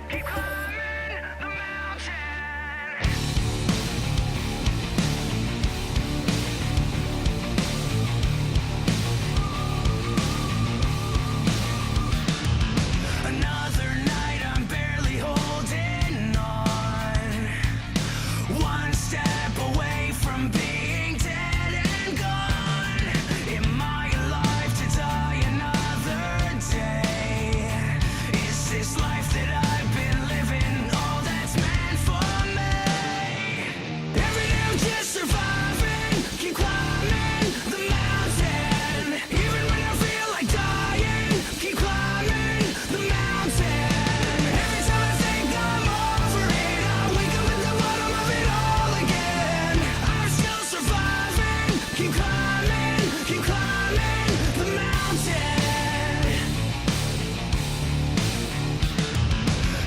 keep climbing the mountain. Another night, I'm barely holding on. One step away from being dead and gone. Am I alive to die another day? Is this life that I've been living all that's meant for me? Every day I'm just surviving, keep climbing the mountain. Even when I feel like dying, keep climbing the mountain. Every time I think I'm over it, I wake up at the bottom of it all again. I'm still surviving, keep climbing the mountain.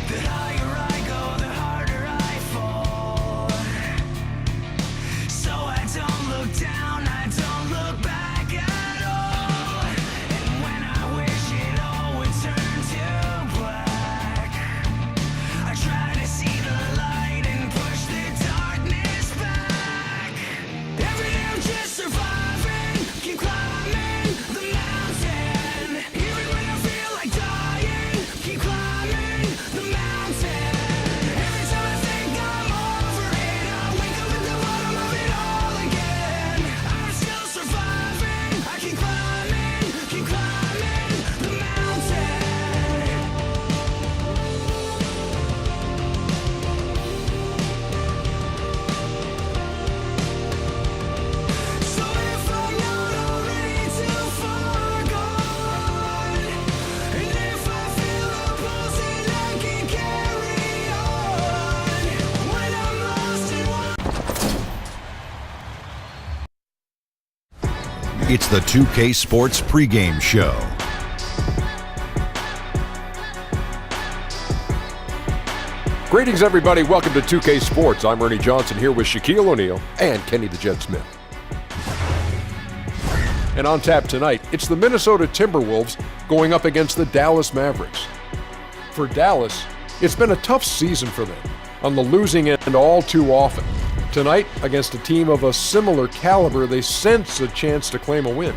The higher I go, the harder I fall. So I don't look down, I don't look back at all. And when I wish it all would turn to black, I try to see the light and push the darkness back. Every day I'm just surviving, keep climbing the mountain. Even when I feel like dying, keep climbing the mountain. Every time I think I'm over it, I wake up at the bottom of it all again. I'm still surviving, I keep climbing the mountain. So if I'm not already too far gone, and if I feel a pulsing, I can carry on. When I'm lost in one. It's the 2K Sports Pregame Show. Greetings, everybody. Welcome to 2K Sports. I'm Ernie Johnson here with Shaquille O'Neal and Kenny the Jet Smith. And on tap tonight, it's the Minnesota Timberwolves going up against the Dallas Mavericks. For Dallas, it's been a tough season for them, on the losing end all too often. Tonight, against a team of a similar caliber, they sense a chance to claim a win.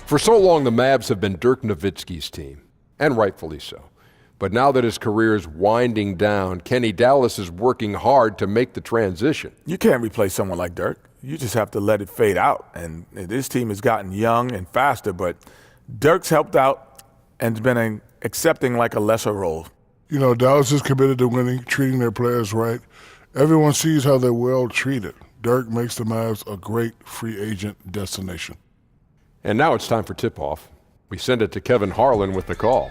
For so long, the Mavs have been Dirk Nowitzki's team, and rightfully so. But now that his career is winding down, Kenny, Dallas is working hard to make the transition. You can't replace someone like Dirk. You just have to let it fade out. And this team has gotten young and faster, but Dirk's helped out and has been accepting like a lesser role. You know, Dallas is committed to winning, treating their players right. Everyone sees how they're well treated. Dirk makes the Mavs a great free agent destination. And now it's time for tip-off. We send it to Kevin Harlan with the call.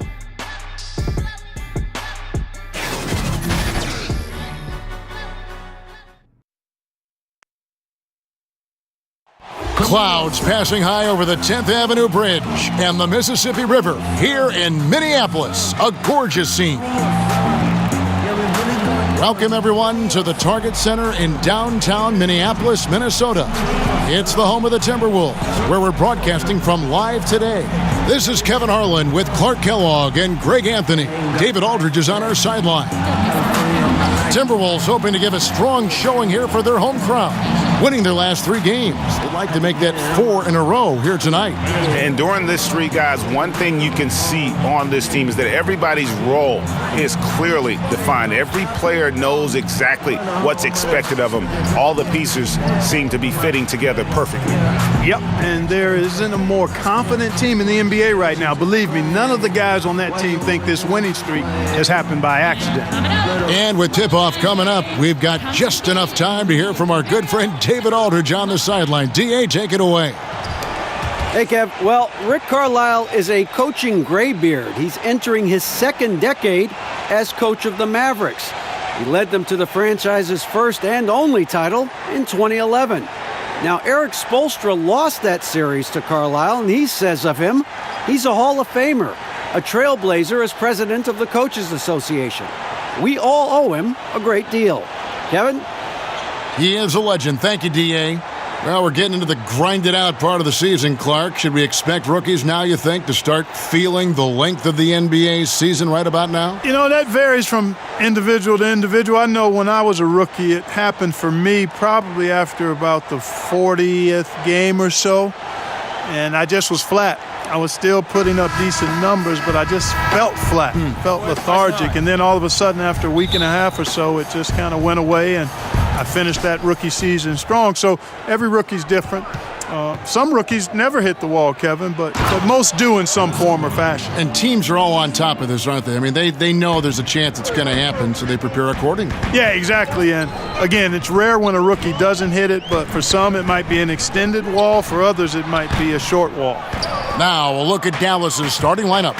Clouds passing high over the 10th Avenue Bridge and the Mississippi River here in Minneapolis. A gorgeous scene. Welcome, everyone, to the Target Center in downtown Minneapolis, Minnesota. It's the home of the Timberwolves, where we're broadcasting from live today. This is Kevin Harlan with Clark Kellogg and Greg Anthony. David Aldridge is on our sideline. Timberwolves hoping to give a strong showing here for their home crowd, winning their last 3 games. They'd like to make that 4 in a row here tonight. And during this streak, guys, one thing you can see on this team is that everybody's role is clearly defined. Every player knows exactly what's expected of them. All the pieces seem to be fitting together perfectly. Yep, and there isn't a more confident team in the NBA right now. Believe me, none of the guys on that team think this winning streak has happened by accident. And with tip-off coming up, we've got just enough time to hear from our good friend David Aldridge on the sideline. D.A., take it away. Hey, Kev. Well, Rick Carlisle is a coaching graybeard. He's entering his 2nd decade as coach of the Mavericks. He led them to the franchise's first and only title in 2011. Now, Eric Spoelstra lost that series to Carlisle, and he says of him, he's a Hall of Famer, a trailblazer as president of the Coaches Association. We all owe him a great deal. Kevin? He is a legend. Thank you, D.A. Well, we're getting into the grinded-out part of the season, Clark. Should we expect rookies now, you think, to start feeling the length of the NBA season right about now? You know, that varies from individual to individual. I know when I was a rookie, it happened for me probably after about the 40th game or so, and I just was flat. I was still putting up decent numbers, but I just felt flat, felt lethargic. And then all of a sudden, after a week and a half or so, it just kind of went away, and I finished that rookie season strong. So every rookie's different. Some rookies never hit the wall, Kevin, but most do in some form or fashion. And teams are all on top of this, aren't they? I mean, they know there's a chance it's going to happen, so they prepare accordingly. Yeah, exactly. And again, it's rare when a rookie doesn't hit it, but for some it might be an extended wall. For others, it might be a short wall. Now we'll look at Dallas's starting lineup.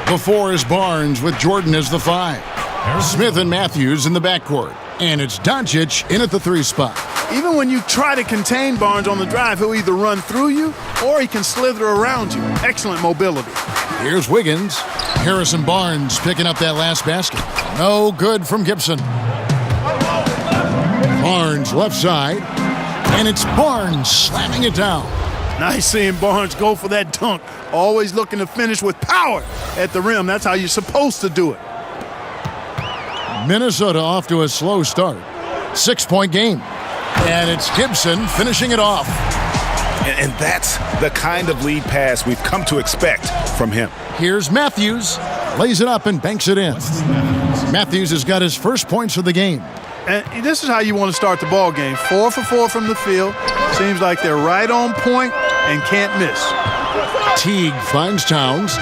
The 4 is Barnes with Jordan as the 5. Smith and Matthews in the backcourt. And it's Doncic in at the 3 spot. Even when you try to contain Barnes on the drive, he'll either run through you or he can slither around you. Excellent mobility. Here's Wiggins. Harrison Barnes picking up that last basket. No good from Gibson. Barnes left side. And it's Barnes slamming it down. Nice seeing Barnes go for that dunk. Always looking to finish with power at the rim. That's how you're supposed to do it. Minnesota off to a slow start. 6-point game. And it's Gibson finishing it off. And that's the kind of lead pass we've come to expect from him. Here's Matthews. Lays it up and banks it in. Matthews has got his first points of the game. And this is how you want to start the ball game. 4 for 4 from the field. Seems like they're right on point and can't miss. Teague finds Towns.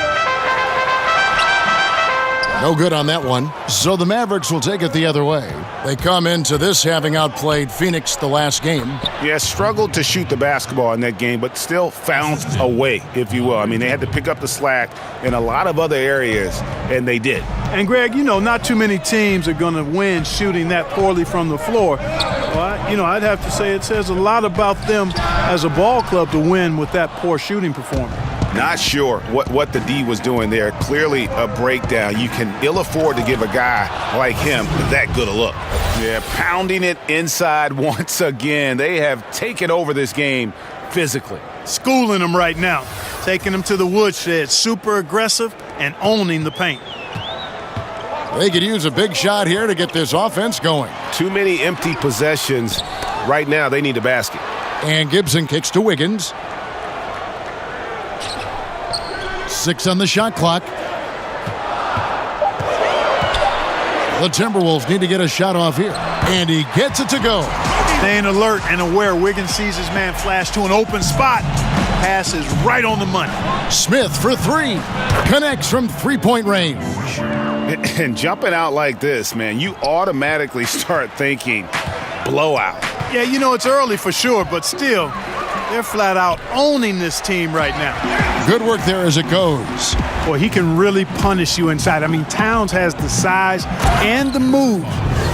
No good on that one. So the Mavericks will take it the other way. They come into this having outplayed Phoenix the last game. Yeah, struggled to shoot the basketball in that game, but still found a way, if you will. I mean, they had to pick up the slack in a lot of other areas, and they did. And, Greg, you know, not too many teams are going to win shooting that poorly from the floor. Well, I'd have to say it says a lot about them as a ball club to win with that poor shooting performance. Not sure what the D was doing there. Clearly a breakdown. You can ill afford to give a guy like him that good a look. Yeah, pounding it inside once again. They have taken over this game physically. Schooling them right now. Taking them to the woodshed. Super aggressive and owning the paint. They could use a big shot here to get this offense going. Too many empty possessions. Right now they need a basket. And Gibson kicks to Wiggins. 6 on the shot clock. The Timberwolves need to get a shot off here. And he gets it to go. Staying alert and aware. Wiggins sees his man flash to an open spot. Pass is right on the money. Smith for 3. Connects from 3-point range. And jumping out like this, man, you automatically start thinking blowout. Yeah, it's early for sure, but still, they're flat out owning this team right now. Good work there as it goes. Boy, he can really punish you inside. I mean, Towns has the size and the move,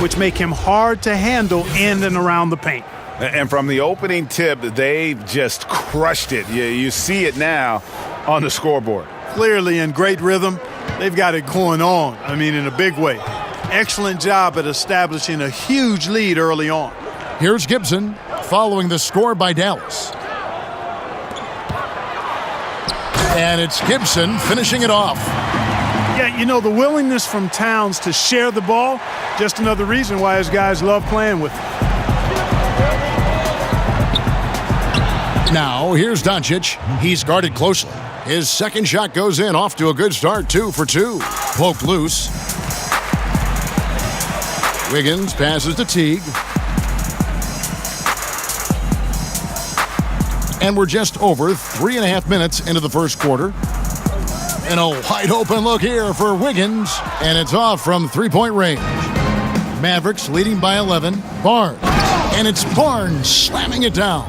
which make him hard to handle in and around the paint. And from the opening tip, they just crushed it. You see it now on the scoreboard. Clearly in great rhythm. They've got it going on, in a big way. Excellent job at establishing a huge lead early on. Here's Gibson following the score by Dallas. And it's Gibson finishing it off. Yeah, the willingness from Towns to share the ball, just another reason why his guys love playing with him. Now, here's Doncic. He's guarded closely. His second shot goes in, off to a good start, 2 for 2. Poked loose. Wiggins passes to Teague. And we're just over 3.5 minutes into the first quarter. And a wide open look here for Wiggins. And it's off from 3-point range. Mavericks leading by 11. Barnes. And it's Barnes slamming it down.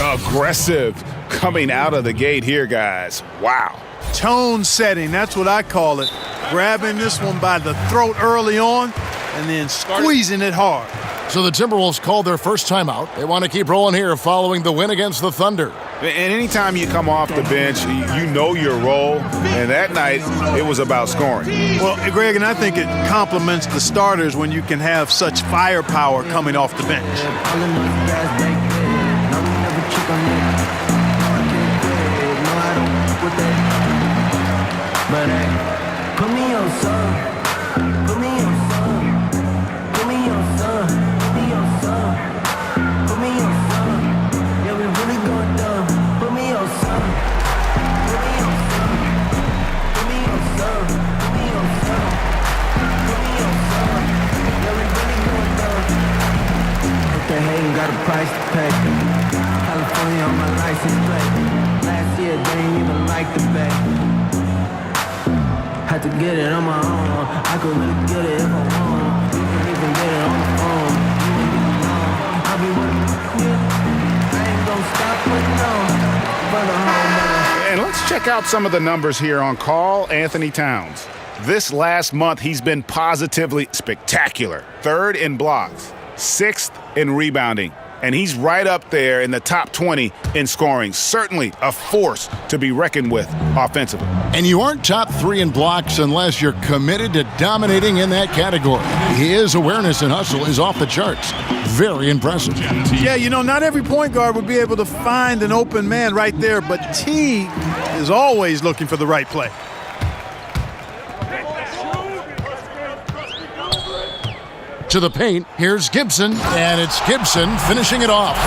Aggressive coming out of the gate here, guys. Wow. Tone setting, that's what I call it. Grabbing this one by the throat early on and then squeezing it hard. So the Timberwolves called their first timeout. They want to keep rolling here following the win against the Thunder. And anytime you come off the bench, you know your role. And that night, it was about scoring. Well, Greg, and I think it complements the starters when you can have such firepower coming off the bench. chick on that. No, I can't quit it. No, I don't fuck with that. But hey, put me on some. Put me on some. Put me on some. Put me on some. Put me on some. Yeah, we really going dumb. Put me on some. Put me on some. Put me on some. Put me on some. Put me on some. Yeah, we really going dumb. If they hating, got a price to pay. California on my license plate. Last year they ain't even like the bay. Had to get it on my own. I could really get it if I want. You can even get it on the phone. You ain't even know. I'll be working. I ain't gonna stop putting on for the home. And let's check out some of the numbers here on Karl-Anthony Towns. This last month, he's been positively spectacular. 3rd in blocks, 6th in rebounding, and he's right up there in the top 20 in scoring. Certainly a force to be reckoned with offensively. And you aren't top 3 in blocks unless you're committed to dominating in that category. His awareness and hustle is off the charts. Very impressive. Yeah, you know, not every point guard would be able to find an open man right there, but Teague is always looking for the right play. To the paint, here's Gibson, and it's Gibson finishing it off.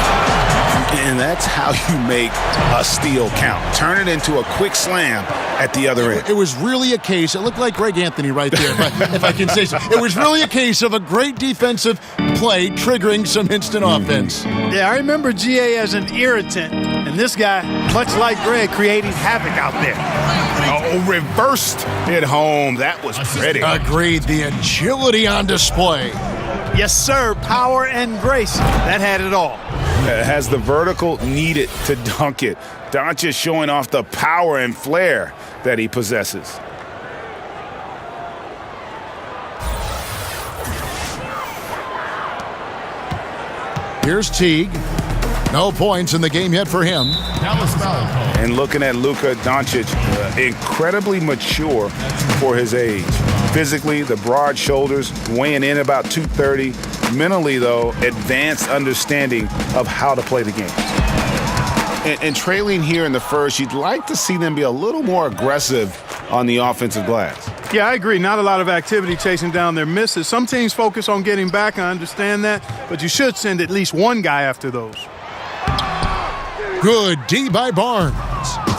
And that's how you make a steal count. Turn it into a quick slam at the other end. It was really a case, it looked like Anthony right there, if I can say so. It was really a case of a great defensive play triggering some instant offense. Yeah, I remember GA as an irritant, and this guy, much like Greg, creating havoc out there. Oh, reversed it home. That was pretty. Agreed, the agility on display. Yes, sir, power and grace. That had it all. Has the vertical needed to dunk it. Doncic showing off the power and flair that he possesses. Here's Teague. No points in the game yet for him. And looking at Luka Doncic, incredibly mature for his age. Physically, the broad shoulders, weighing in about 230. Mentally, though, advanced understanding of how to play the game. And trailing here in the first, you'd like to see them be a little more aggressive on the offensive glass. Yeah, I agree. Not a lot of activity chasing down their misses. Some teams focus on getting back. I understand that. But you should send at least one guy after those. Good D by Barnes.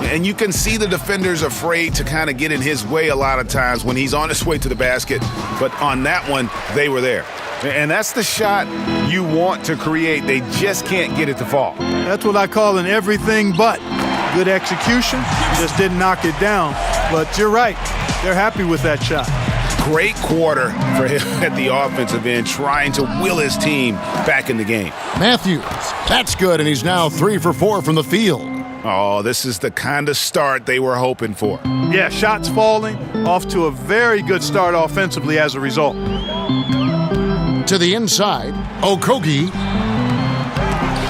And you can see the defenders afraid to kind of get in his way a lot of times when he's on his way to the basket. But on that one, they were there. And that's the shot you want to create. They just can't get it to fall. That's what I call an everything but. Good execution, just didn't knock it down. But you're right, they're happy with that shot. Great quarter for him at the offensive end, trying to will his team back in the game. Matthews, that's good, and he's now 3 for 4 from the field. Oh, this is the kind of start they were hoping for. Yeah, shots falling, off to a very good start offensively as a result. To the inside, Okogie.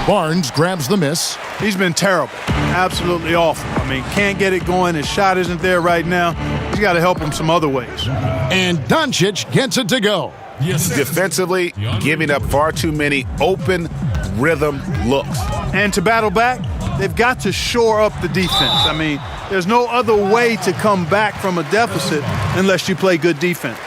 Barnes grabs the miss. He's been terrible, absolutely awful. I mean, can't get it going. His shot isn't there right now. He's got to help him some other ways. And Doncic gets it to go. Defensively, giving up far too many open rhythm looks. And to battle back, they've got to shore up the defense. I mean, there's no other way to come back from a deficit unless you play good defense.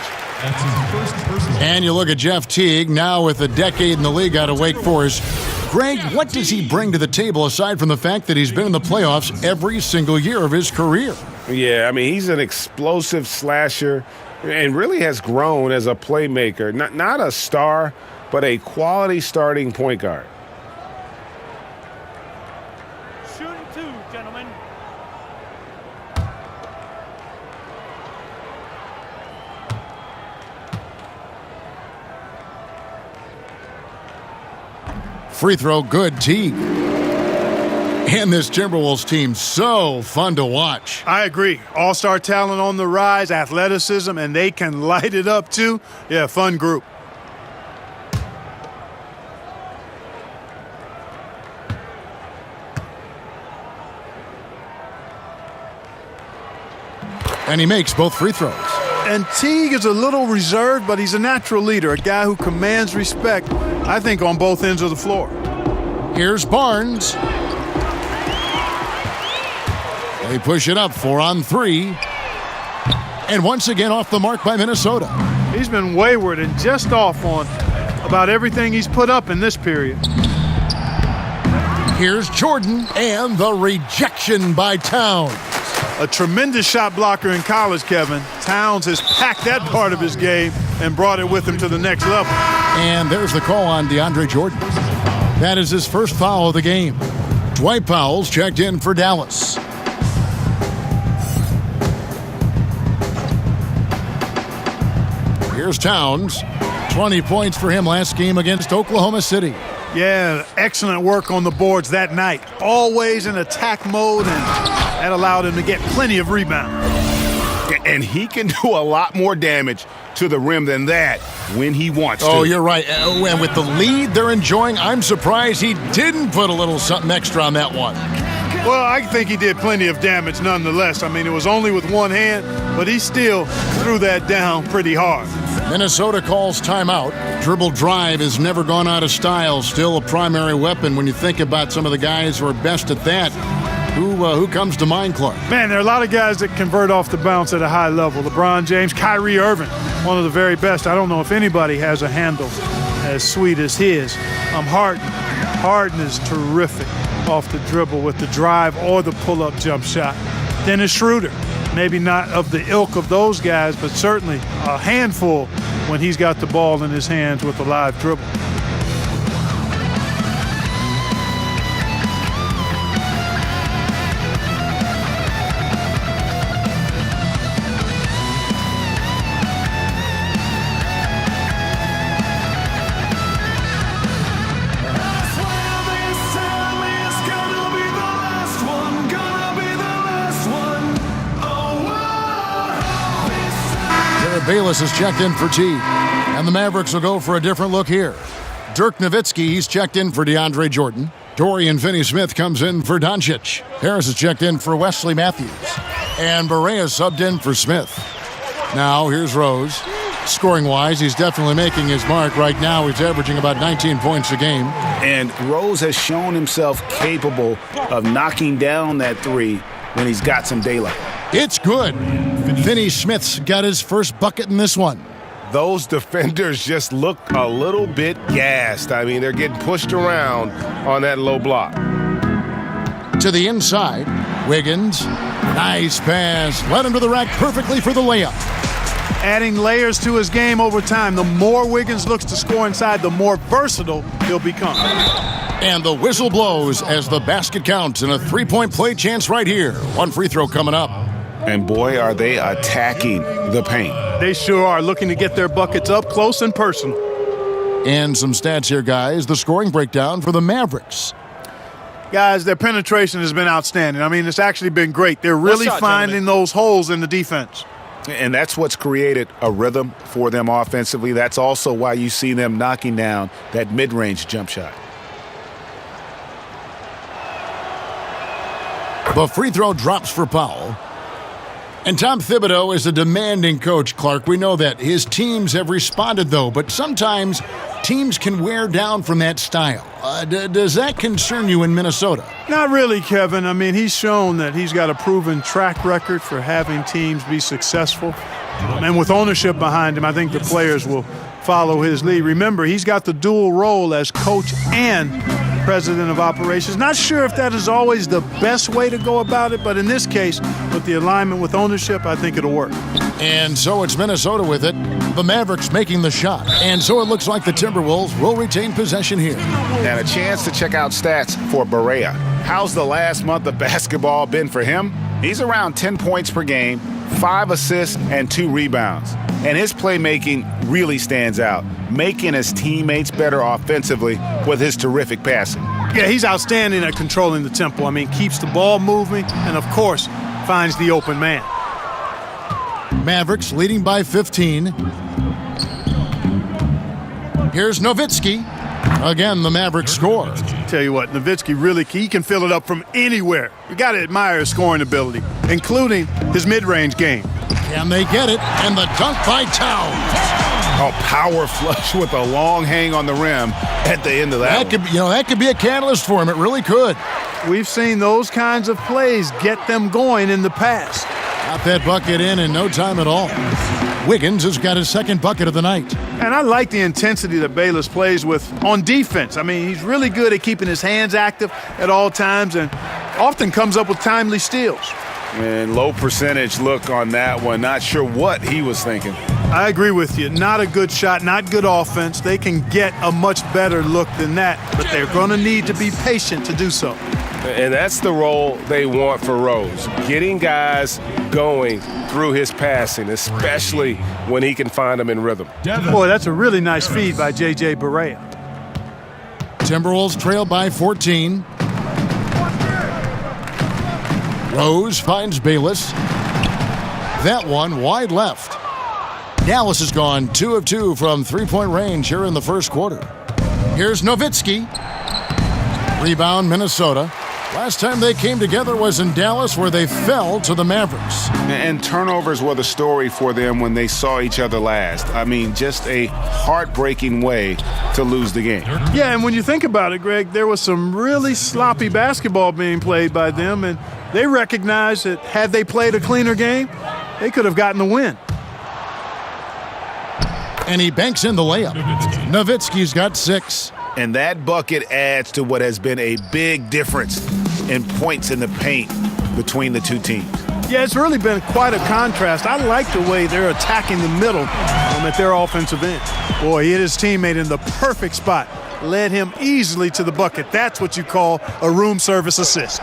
And you look at Jeff Teague, now with a decade in the league out of Wake Forest. Greg, what does he bring to the table aside from the fact that he's been in the playoffs every single year of his career? Yeah, I mean, he's an explosive slasher and really has grown as a playmaker. Not a star, but a quality starting point guard. Shooting 2, gentlemen. Free throw, good, Teague. And this Timberwolves team, so fun to watch. I agree. All-star talent on the rise, athleticism, and they can light it up too. Yeah, fun group. And he makes both free throws. And Teague is a little reserved, but he's a natural leader, a guy who commands respect, I think, on both ends of the floor. Here's Barnes. They push it up 4 on 3. And once again off the mark by Minnesota. He's been wayward and just off on about everything he's put up in this period. Here's Jordan and the rejection by Towns. A tremendous shot blocker in college, Kevin. Towns has packed that part of his game and brought it with him to the next level. And there's the call on DeAndre Jordan. That is his first foul of the game. Dwight Powell's checked in for Dallas. Here's Towns. 20 points for him last game against Oklahoma City. Yeah, excellent work on the boards that night. Always in attack mode, and that allowed him to get plenty of rebounds. And he can do a lot more damage to the rim than that when he wants to. Oh, you're right. And with the lead they're enjoying, I'm surprised he didn't put a little something extra on that one. Well, I think he did plenty of damage nonetheless. I mean, it was only with one hand, but he still threw that down pretty hard. Minnesota calls timeout. Dribble drive has never gone out of style. Still a primary weapon when you think about some of the guys who are best at that. Who comes to mind, Clark? Man, there are a lot of guys that convert off the bounce at a high level. LeBron James, Kyrie Irving, one of the very best. I don't know if anybody has a handle as sweet as his. Harden. Harden is terrific off the dribble with the drive or the pull-up jump shot. Dennis Schroeder, maybe not of the ilk of those guys, but certainly a handful when he's got the ball in his hands with a live dribble. Bayless is checked in for T, and the Mavericks will go for a different look here. Dirk Nowitzki, he's checked in for DeAndre Jordan. Dorian Finney-Smith comes in for Doncic. Harris is checked in for Wesley Matthews. And Barea subbed in for Smith. Now, here's Rose. Scoring-wise, he's definitely making his mark. Right now, he's averaging about 19 points a game. And Rose has shown himself capable of knocking down that three when he's got some daylight. It's good. Finney-Smith's got his first bucket in this one. Those defenders just look a little bit gassed. I mean, they're getting pushed around on that low block. To the inside, Wiggins. Nice pass. Led him to the rack perfectly for the layup. Adding layers to his game over time. The more Wiggins looks to score inside, the more versatile he'll become. And the whistle blows as the basket counts, and a three-point play chance right here. One free throw coming up. And boy, are they attacking the paint. They sure are, looking to get their buckets up close and personal. And some stats here, guys. The scoring breakdown for the Mavericks. Guys, their penetration has been outstanding. I mean, it's actually been great. They're really finding those holes in the defense. And that's what's created a rhythm for them offensively. That's also why you see them knocking down that mid-range jump shot. The free throw drops for Powell. And Tom Thibodeau is a demanding coach, Clark. We know that. His teams have responded, though, but sometimes teams can wear down from that style. Does that concern you in Minnesota? Not really, Kevin. I mean, he's shown that he's got a proven track record for having teams be successful. And with ownership behind him, I think the players will follow his lead. Remember, he's got the dual role as coach and president of operations. Not sure if that is always the best way to go about it, but in this case, with the alignment with ownership, I think it'll work. And so it's Minnesota with it. The Mavericks making the shot. And so it looks like the Timberwolves will retain possession here. And a chance to check out stats for Barea. How's the last month of basketball been for him? He's around 10 points per game, 5 assists, and 2 rebounds. And his playmaking really stands out, making his teammates better offensively with his terrific passing. Yeah, he's outstanding at controlling the tempo. I mean, keeps the ball moving and, of course, finds the open man. Mavericks leading by 15. Here's Nowitzki. Again, the Mavericks score. Tell you what, Nowitzki really, he can fill it up from anywhere. You got to admire his scoring ability, including his mid-range game. Can they get it? And the dunk by Towns. A power flush with a long hang on the rim at the end of that. That could be a catalyst for him. It really could. We've seen those kinds of plays get them going in the past. Got that bucket in no time at all. Wiggins has got his second bucket of the night. And I like the intensity that Bayless plays with on defense. I mean, he's really good at keeping his hands active at all times and often comes up with timely steals. And low percentage look on that one. Not sure what he was thinking. I agree with you. Not a good shot, not good offense. They can get a much better look than that, but they're going to need to be patient to do so. And that's the role they want for Rose, getting guys going through his passing, especially when he can find them in rhythm. Boy, that's a really nice feed by J.J. Barea. Timberwolves trail by 14. Rose finds Bayless. That one wide left. Dallas has gone 2 of 2 from three-point range here in the first quarter. Here's Nowitzki. Rebound, Minnesota. Last time they came together was in Dallas, where they fell to the Mavericks. And turnovers were the story for them when they saw each other last. I mean, just a heartbreaking way to lose the game. Yeah, and when you think about it, Greg, there was some really sloppy basketball being played by them, and they recognized that had they played a cleaner game, they could have gotten the win. And he banks in the layup. Nowitzki's got 6. And that bucket adds to what has been a big difference in points in the paint between the two teams. Yeah, it's really been quite a contrast. I like the way they're attacking the middle at their offensive end. Boy, he hit his teammate in the perfect spot. Led him easily to the bucket. That's what you call a room service assist.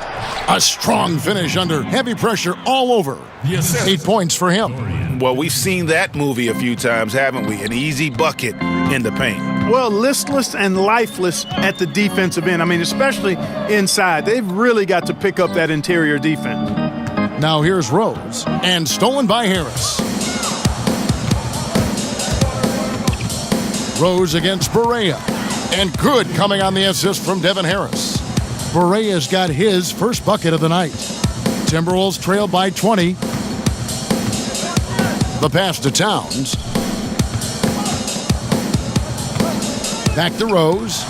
A strong finish under heavy pressure all over. 8 points for him. Well, we've seen that movie a few times, haven't we? An easy bucket in the paint. Well, listless and lifeless at the defensive end. I mean, especially inside. They've really got to pick up that interior defense. Now here's Rose, and stolen by Harris. Rose against Barea, and good coming on the assist from Devin Harris. Barea's got his first bucket of the night. Timberwolves trail by 20. The pass to Towns. Back to Rose.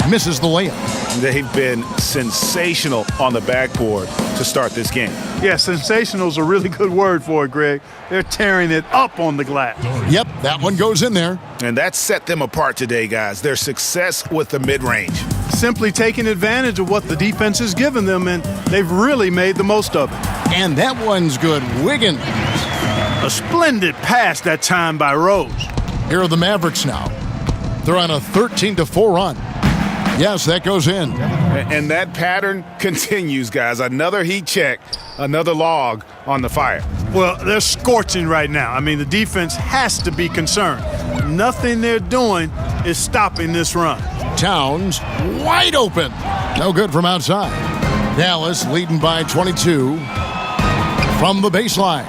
Misses the layup. They've been sensational on the backboard to start this game. Yeah, sensational is a really good word for it, Greg. They're tearing it up on the glass. Yep, that one goes in there. And that set them apart today, guys. Their success with the mid-range. Simply taking advantage of what the defense has given them, and they've really made the most of it. And that one's good. Wiggins. A splendid pass that time by Rose. Here are the Mavericks now. They're on a 13-4 run. Yes, that goes in. And that pattern continues, guys. Another heat check, another log on the fire. Well, they're scorching right now. I mean, the defense has to be concerned. Nothing they're doing is stopping this run. Towns wide open. No good from outside. Dallas leading by 22 from the baseline.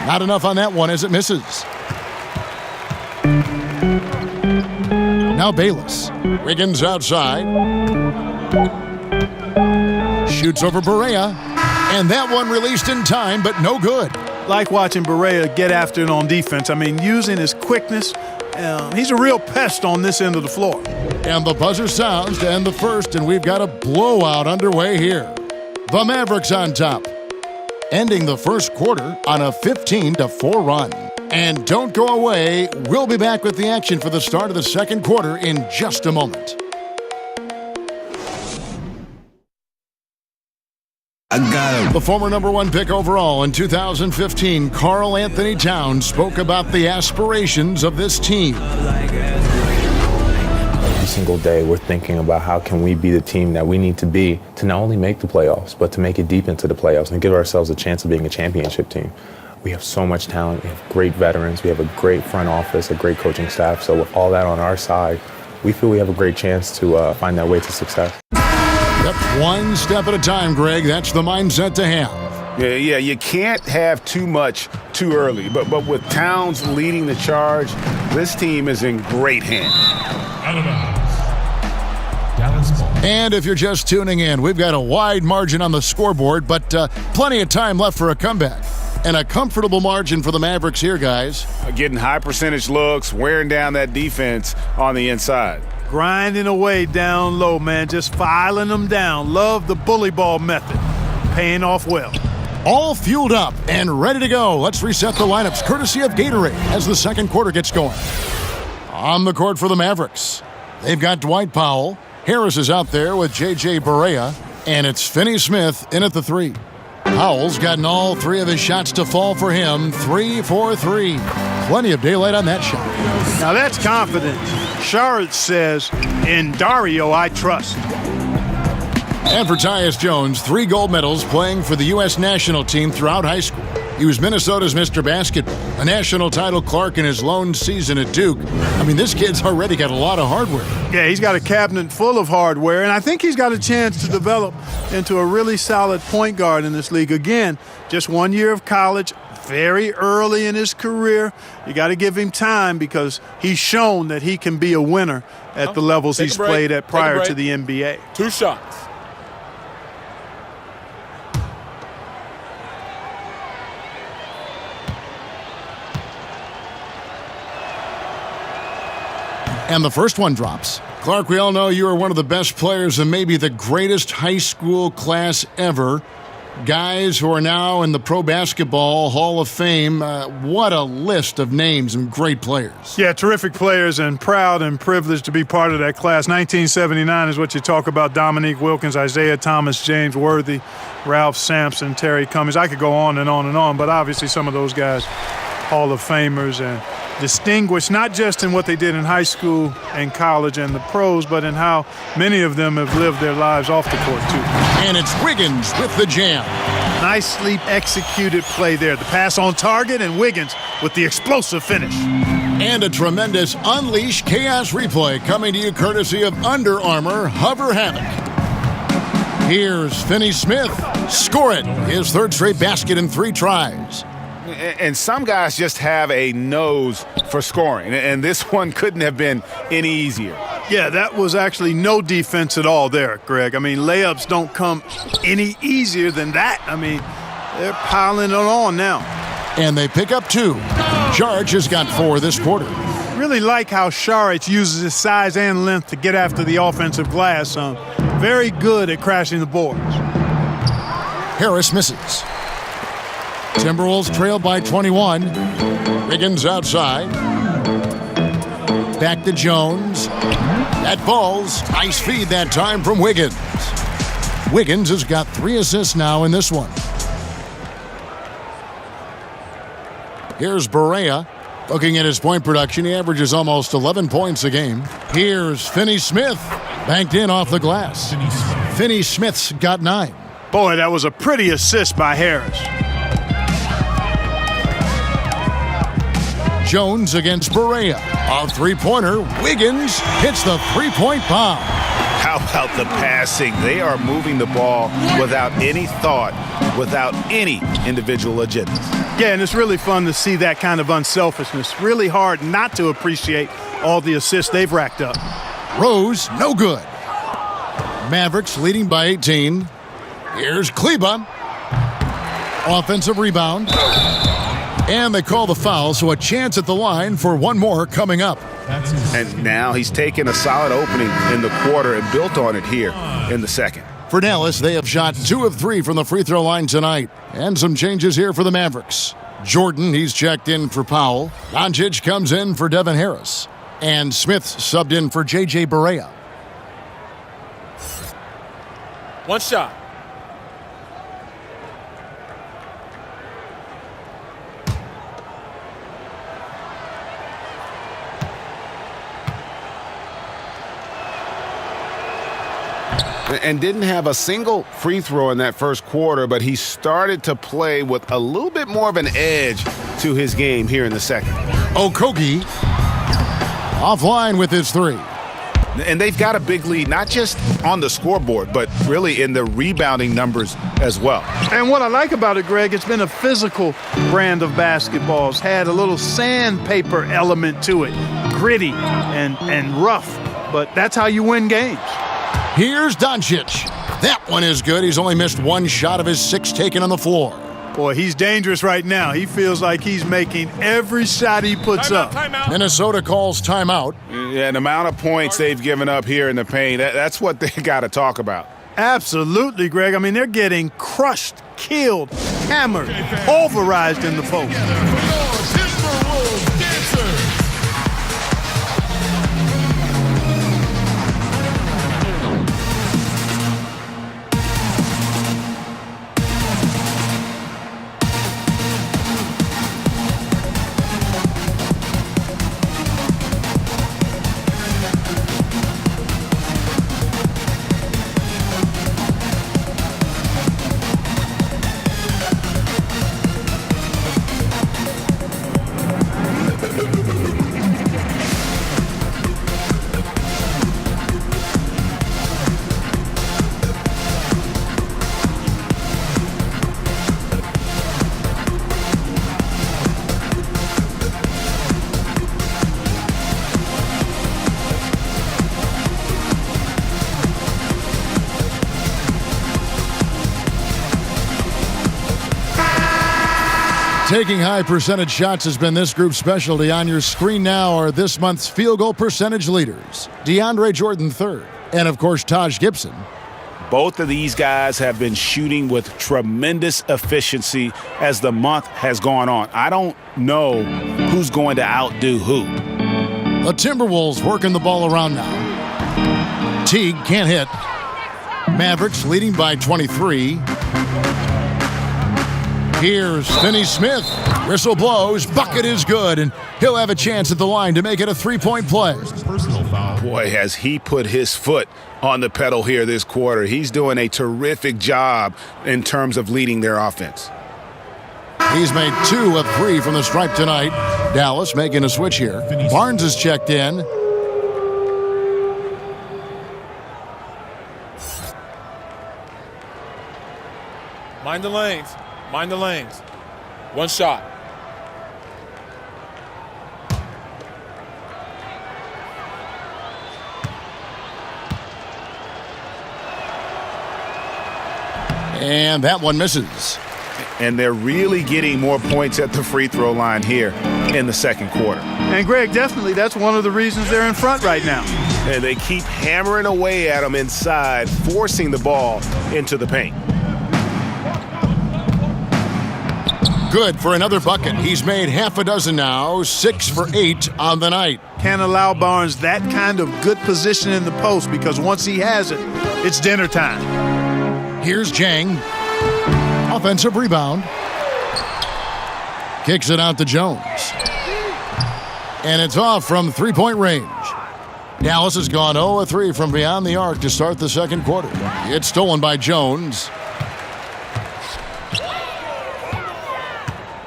Not enough on that one as it misses. Now Bayless. Wiggins outside. Shoots over Barea. And that one released in time, but no good. Like watching Barea get after it on defense. I mean, using his quickness. He's a real pest on this end of the floor. And the buzzer sounds to end the first, and we've got a blowout underway here. The Mavericks on top, ending the first quarter on a 15-4 run. And don't go away. We'll be back with the action for the start of the second quarter in just a moment. The former number 1 pick overall in 2015, Karl-Anthony Towns, spoke about the aspirations of this team. Every single day we're thinking about how can we be the team that we need to be to not only make the playoffs, but to make it deep into the playoffs and give ourselves a chance of being a championship team. We have so much talent. We have great veterans. We have a great front office, a great coaching staff. So with all that on our side, we feel we have a great chance to find that way to success. Yep, one step at a time, Greg. That's the mindset to have. Yeah, you can't have too much too early. But with Towns leading the charge, this team is in great hands. And if you're just tuning in, we've got a wide margin on the scoreboard, but plenty of time left for a comeback. And a comfortable margin for the Mavericks here, guys. Getting high percentage looks, wearing down that defense on the inside. Grinding away down low, man, just filing them down. Love the bully ball method. Paying off well. All fueled up and ready to go. Let's reset the lineups courtesy of Gatorade as the second quarter gets going. On the court for the Mavericks, they've got Dwight Powell. Harris is out there with J.J. Barea. And it's Finney Smith in at the 3. Powell's gotten all 3 of his shots to fall for him. 3 for 3. Plenty of daylight on that shot. Now that's confidence. Sharad says, in Dario I trust. And for Tyus Jones, 3 gold medals playing for the U.S. national team throughout high school. He was Minnesota's Mr. Basketball, a national title Clark in his lone season at Duke. I mean, this kid's already got a lot of hardware. Yeah, he's got a cabinet full of hardware, and I think he's got a chance to develop into a really solid point guard in this league. Again, just 1 year of college, very early in his career. You got to give him time because he's shown that he can be a winner at the levels he's played at prior to the NBA. 2 shots. And the first one drops. Clark, we all know you are one of the best players and maybe the greatest high school class ever. Guys who are now in the Pro Basketball Hall of Fame. What a list of names and great players. Yeah, terrific players, and proud and privileged to be part of that class. 1979 is what you talk about. Dominique Wilkins, Isaiah Thomas, James Worthy, Ralph Sampson, Terry Cummings. I could go on and on and on, but obviously some of those guys, Hall of Famers, and distinguished not just in what they did in high school and college and the pros, but in how many of them have lived their lives off the court, too. And it's Wiggins with the jam. Nicely executed play there. The pass on target, and Wiggins with the explosive finish. And a tremendous Unleash Chaos replay coming to you courtesy of Under Armour Hover Havoc. Here's Finney Smith. Score it. His 3rd straight basket in 3 tries. And some guys just have a nose for scoring, and this one couldn't have been any easier. Yeah, that was actually no defense at all there, Greg. I mean, layups don't come any easier than that. I mean, they're piling it on now. And they pick up 2. Jarge has got 4 this quarter. Really like how Saric uses his size and length to get after the offensive glass. Very good at crashing the boards. Harris misses. Timberwolves trail by 21. Wiggins outside. Back to Jones. That falls. Nice feed that time from Wiggins. Wiggins has got 3 assists now in this one. Here's Barea. Looking at his point production, he averages almost 11 points a game. Here's Finney Smith. Banked in off the glass. Finney Smith's got 9. Boy, that was a pretty assist by Harris. Jones against Barea. A 3-pointer. Wiggins hits the 3-point bomb. How about the passing? They are moving the ball without any thought, without any individual agenda. Yeah, and it's really fun to see that kind of unselfishness. Really hard not to appreciate all the assists they've racked up. Rose, no good. Mavericks leading by 18. Here's Kleba. Offensive rebound. And they call the foul, so a chance at the line for one more coming up. And now he's taken a solid opening in the quarter and built on it here in the second. For Dallas, they have shot 2 of 3 from the free throw line tonight. And some changes here for the Mavericks. Jordan, he's checked in for Powell. Doncic comes in for Devin Harris. And Smith subbed in for J.J. Barea. 1 shot. And didn't have a single free throw in that first quarter, but he started to play with a little bit more of an edge to his game here in the second. Okogie offline with his 3. And they've got a big lead, not just on the scoreboard, but really in the rebounding numbers as well. And what I like about it, Greg, it's been a physical brand of basketball. It's had a little sandpaper element to it, gritty and rough, but that's how you win games. Here's Doncic. That one is good. He's only missed 1 shot of his 6 taken on the floor. Boy, he's dangerous right now. He feels like he's making every shot he puts up. Minnesota calls timeout. Yeah, the amount of points they've given up here in the paint, that's what they got to talk about. Absolutely, Greg. I mean, they're getting crushed, killed, hammered, pulverized in the post. Taking high percentage shots has been this group's specialty. On your screen now are this month's field goal percentage leaders. DeAndre Jordan third, and of course Taj Gibson. Both of these guys have been shooting with tremendous efficiency as the month has gone on. I don't know who's going to outdo who. The Timberwolves working the ball around now. Teague can't hit. Mavericks leading by 23. Here's Finney Smith. Whistle blows. Bucket is good, and he'll have a chance at the line to make it a three-point play. Boy, has he put his foot on the pedal here this quarter. He's doing a terrific job in terms of leading their offense. He's made 2 of 3 from the stripe tonight. Dallas making a switch here. Barnes is checked in. Mind the lanes. Mind the lanes. One shot. And that one misses. And they're really getting more points at the free throw line here in the second quarter. And, Greg, definitely that's one of the reasons they're in front right now. And they keep hammering away at them inside, forcing the ball into the paint. Good for another bucket. He's made half a dozen now, 6 for 8 on the night. Can't allow Barnes that kind of good position in the post because once he has it, it's dinner time. Here's Jang. Offensive rebound. Kicks it out to Jones. And it's off from three-point range. Dallas has gone 0-3 from beyond the arc to start the second quarter. It's stolen by Jones.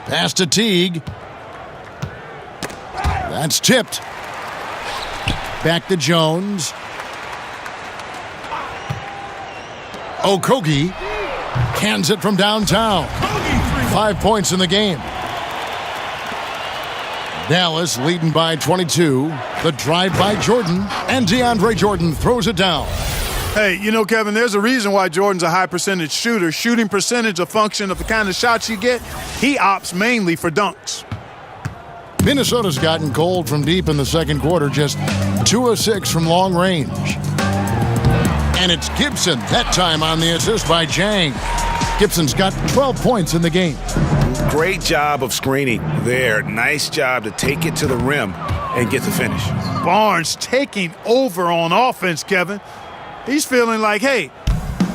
Pass to Teague. That's tipped. Back to Jones. Okogie cans it from downtown. 5 points in the game. Dallas leading by 22. The drive by Jordan, and DeAndre Jordan throws it down. Hey, you know, Kevin, there's a reason why Jordan's a high-percentage shooter. Shooting percentage a function of the kind of shots you get. He opts mainly for dunks. Minnesota's gotten cold from deep in the second quarter, just 2 of 6 from long range. And it's Gibson, that time on the assist by Jang. Gibson's got 12 points in the game. Great job of screening there. Nice job to take it to the rim and get the finish. Barnes taking over on offense, Kevin. He's feeling like, hey,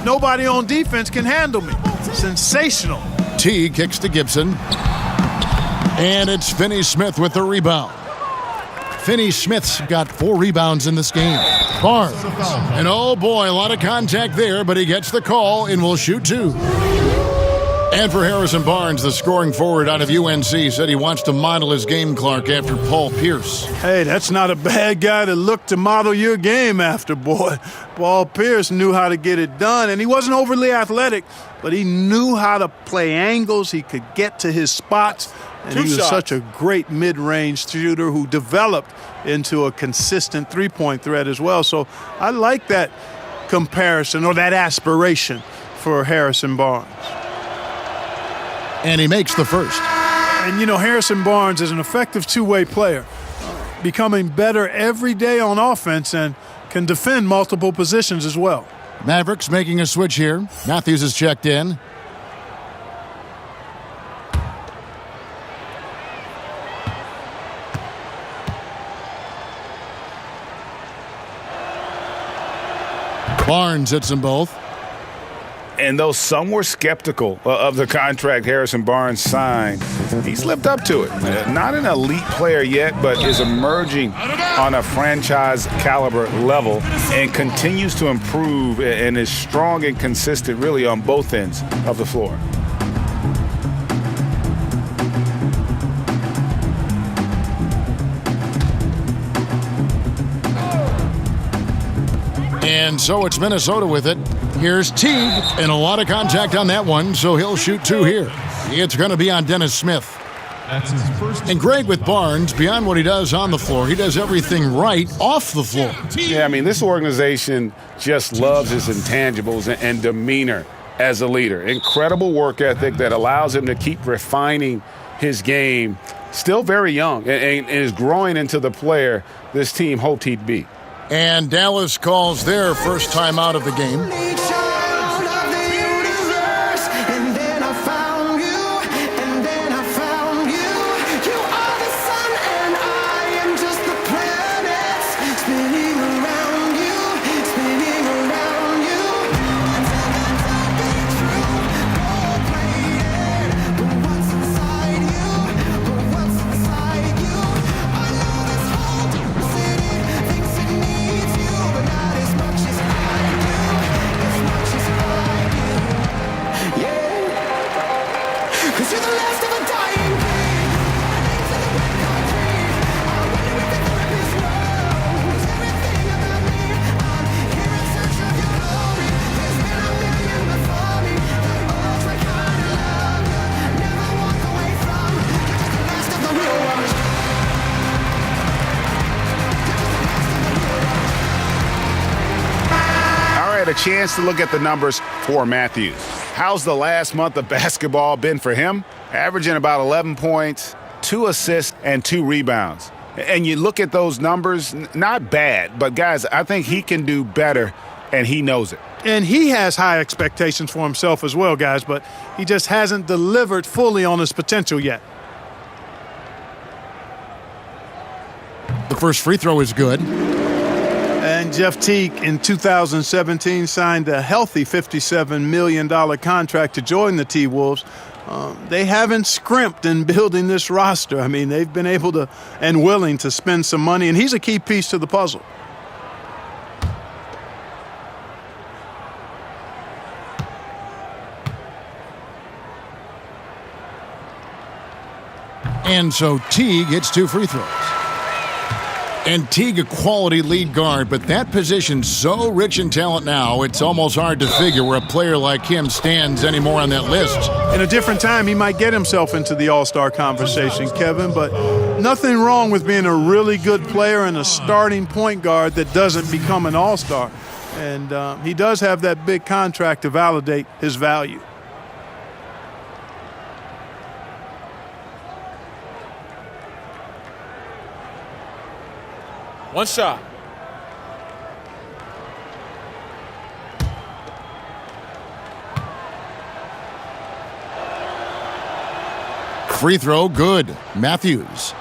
nobody on defense can handle me. Sensational. T kicks to Gibson. And it's Finney Smith with the rebound. Finney Smith's got 4 rebounds in this game. Barnes. And oh boy, a lot of contact there, but he gets the call and will shoot 2. And for Harrison Barnes, the scoring forward out of UNC, said he wants to model his game, Clark, after Paul Pierce. Hey, that's not a bad guy to look to model your game after, boy. Paul Pierce knew how to get it done, and he wasn't overly athletic, but he knew how to play angles. He could get to his spots, and he was such a great mid-range shooter who developed into a consistent three-point threat as well. So I like that comparison or that aspiration for Harrison Barnes. And he makes the first. And, you know, Harrison Barnes is an effective two-way player, becoming better every day on offense and can defend multiple positions as well. Mavericks making a switch here. Matthews is checked in. Barnes hits them both. And though some were skeptical of the contract Harrison Barnes signed, he's lived up to it. Not an elite player yet, but is emerging on a franchise caliber level and continues to improve and is strong and consistent really on both ends of the floor. And so it's Minnesota with it. Here's Teague, and a lot of contact on that one, so he'll shoot two here. It's going to be on Dennis Smith. That's his first. And Greg with Barnes, beyond what he does on the floor, he does everything right off the floor. Yeah, I mean, this organization just loves his intangibles and demeanor as a leader. Incredible work ethic that allows him to keep refining his game. Still very young and is growing into the player this team hoped he'd be. And Dallas calls their first time out of the game. A chance to look at the numbers for Matthews. How's the last month of basketball been for him? Averaging about 11 points, 2 assists, and 2 rebounds. And you look at those numbers, not bad, but guys, I think he can do better, and he knows it. And he has high expectations for himself as well, guys, but he just hasn't delivered fully on his potential yet. The first free throw is good. And Jeff Teague in 2017 signed a healthy $57 million contract to join the T-Wolves. They haven't scrimped in building this roster. I mean, they've been able to and willing to spend some money, and he's a key piece to the puzzle. And so Teague hits 2 free throws. And Teague, a quality lead guard, but that position's so rich in talent now, it's almost hard to figure where a player like him stands anymore on that list. In a different time, he might get himself into the All-Star conversation, Kevin, but nothing wrong with being a really good player and a starting point guard that doesn't become an All-Star. And he does have that big contract to validate his value. One shot. Free throw, good. Matthews.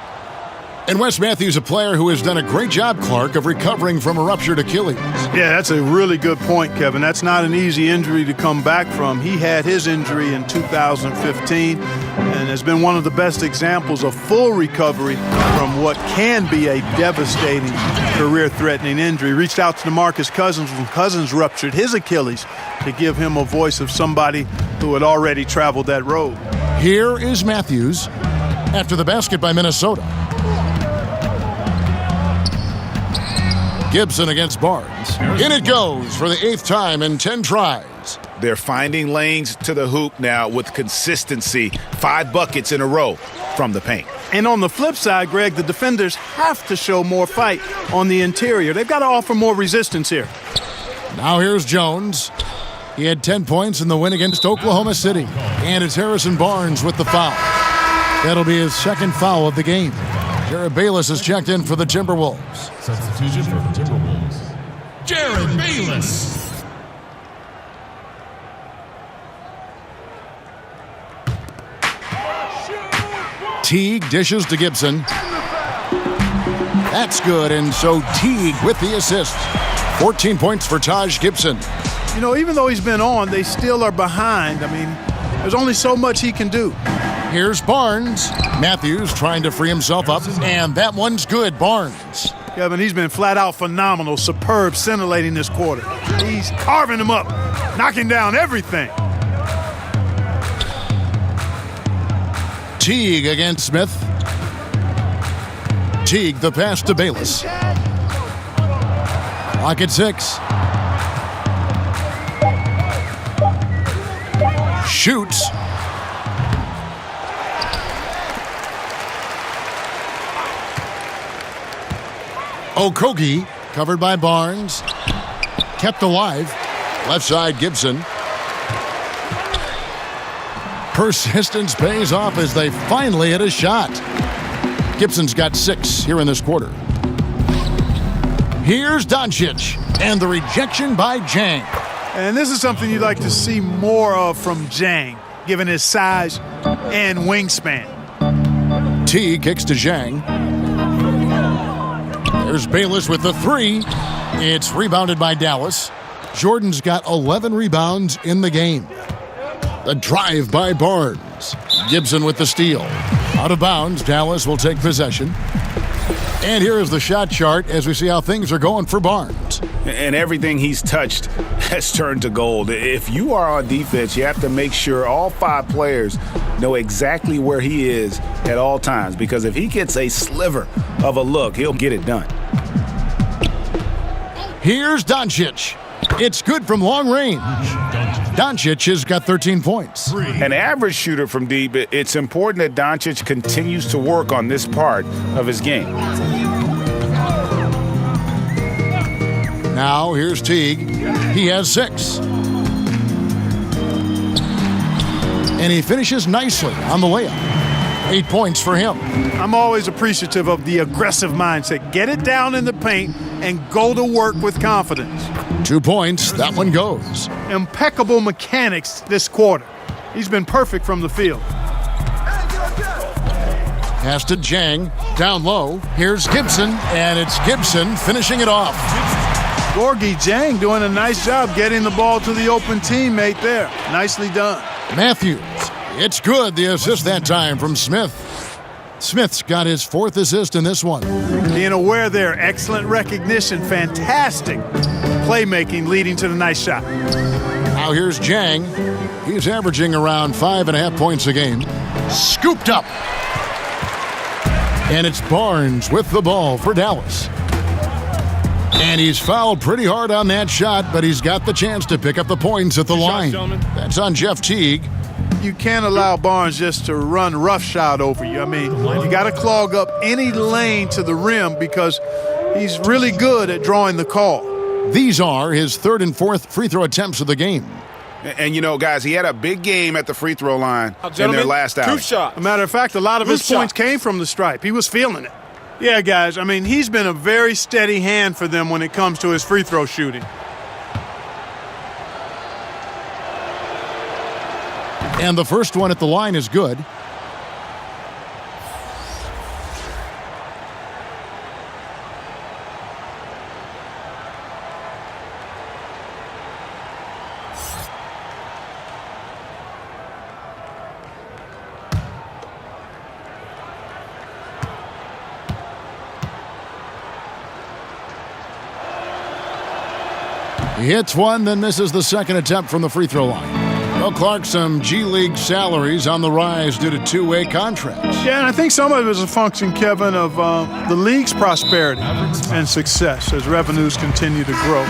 And Wes Matthews, a player who has done a great job, Clark, of recovering from a ruptured Achilles. Yeah, that's a really good point, Kevin. That's not an easy injury to come back from. He had his injury in 2015 and has been one of the best examples of full recovery from what can be a devastating, career-threatening injury. Reached out to DeMarcus Cousins when Cousins ruptured his Achilles to give him a voice of somebody who had already traveled that road. Here is Matthews after the basket by Minnesota. Gibson against Barnes. In it goes for the 8th time in 10 tries. They're finding lanes to the hoop now with consistency. 5 buckets in a row from the paint. And on the flip side, Greg, the defenders have to show more fight on the interior. They've got to offer more resistance here. Now here's Jones. He had 10 points in the win against Oklahoma City. And it's Harrison Barnes with the foul. That'll be his second foul of the game. Jared Bayless is checked in for the Timberwolves. Substitution for the Timberwolves. Jared Bayless. Teague dishes to Gibson. That's good, and so Teague with the assist. 14 points for Taj Gibson. You know, even though he's been on, they still are behind. I mean, there's only so much he can do. Here's Barnes. Matthews trying to free himself up, and that one's good, Barnes. Kevin, he's been flat out phenomenal, superb, scintillating this quarter. He's carving them up, knocking down everything. Teague against Smith. Teague, the pass to Bayless. Clock at 6. Shoots. Okogie, covered by Barnes. Kept alive. Left side, Gibson. Persistence pays off as they finally hit a shot. Gibson's got 6 here in this quarter. Here's Doncic, and the rejection by Jang. And this is something you'd like to see more of from Jang, given his size and wingspan. T kicks to Jang. There's Bayless with the 3. It's rebounded by Dallas. Jordan's got 11 rebounds in the game. The drive by Barnes. Gibson with the steal. Out of bounds, Dallas will take possession. And here is the shot chart as we see how things are going for Barnes. And everything he's touched has turned to gold. If you are on defense, you have to make sure all 5 players know exactly where he is at all times, because if he gets a sliver of a look, he'll get it done. Here's Doncic. It's good from long range. Doncic has got 13 points. An average shooter from deep, it's important that Doncic continues to work on this part of his game. Now here's Teague. He has 6. And he finishes nicely on the layup. 8 points for him. I'm always appreciative of the aggressive mindset. Get it down in the paint and go to work with confidence. 2 points. That one goes. Impeccable mechanics this quarter. He's been perfect from the field. Pass to Jang. Down low. Here's Gibson. And it's Gibson finishing it off. Gorgie Jang doing a nice job getting the ball to the open teammate there. Nicely done. Matthews. It's good. The assist that time from Smith. Smith's got his 4th assist in this one. Being aware there. Excellent recognition. Fantastic playmaking leading to the nice shot. Now here's Jang. He's averaging around 5.5 points a game. Scooped up. And it's Barnes with the ball for Dallas. And he's fouled pretty hard on that shot, but he's got the chance to pick up the points at the line. That's on Jeff Teague. You can't allow Barnes just to run roughshod over you. I mean, you got to clog up any lane to the rim because he's really good at drawing the call. These are his 3rd and 4th free throw attempts of the game. And, you know, guys, he had a big game at the free throw line in their last outing. As a matter of fact, a lot of his points came from the stripe. He was feeling it. Yeah, guys, I mean, he's been a very steady hand for them when it comes to his free throw shooting. And the first one at the line is good. He hits one, then misses the second attempt from the free throw line. Well, Clark, some G League salaries on the rise due to 2-way contracts. Yeah, and I think some of it is a function, Kevin, of the league's prosperity and success as revenues continue to grow.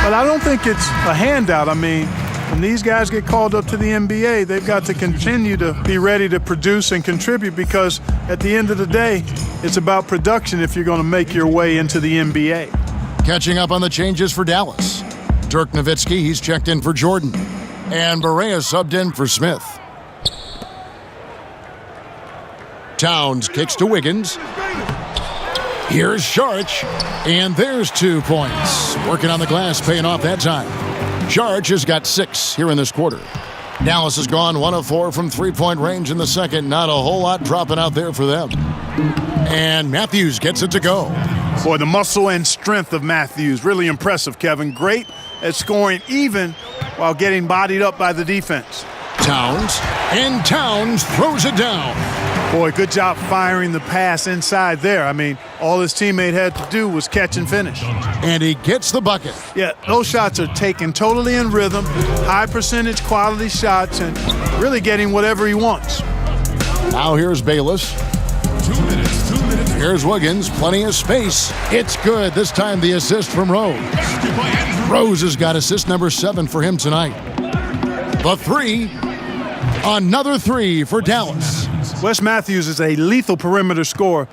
But I don't think it's a handout. I mean, when these guys get called up to the NBA, they've got to continue to be ready to produce and contribute because at the end of the day, it's about production if you're going to make your way into the NBA. Catching up on the changes for Dallas. Dirk Nowitzki, he's checked in for Jordan. And Barea subbed in for Smith. Towns kicks to Wiggins. Here's Sharch, and there's 2 points. Working on the glass, paying off that time. Sharch has got 6 here in this quarter. Dallas has gone 1 of 4 from three-point range in the second. Not a whole lot dropping out there for them. And Matthews gets it to go. Boy, the muscle and strength of Matthews, really impressive, Kevin. Great at scoring even while getting bodied up by the defense. Towns throws it down. Boy, good job firing the pass inside there. I mean, all his teammate had to do was catch and finish. And he gets the bucket. Yeah, those shots are taken totally in rhythm, high percentage quality shots, and really getting whatever he wants. Now here's Bayless. 2 minutes. Here's Wiggins, plenty of space. It's good. This time the assist from Rose. Rose has got assist number 7 for him tonight. The 3. Another 3 for Dallas. Wes Matthews is a lethal perimeter scorer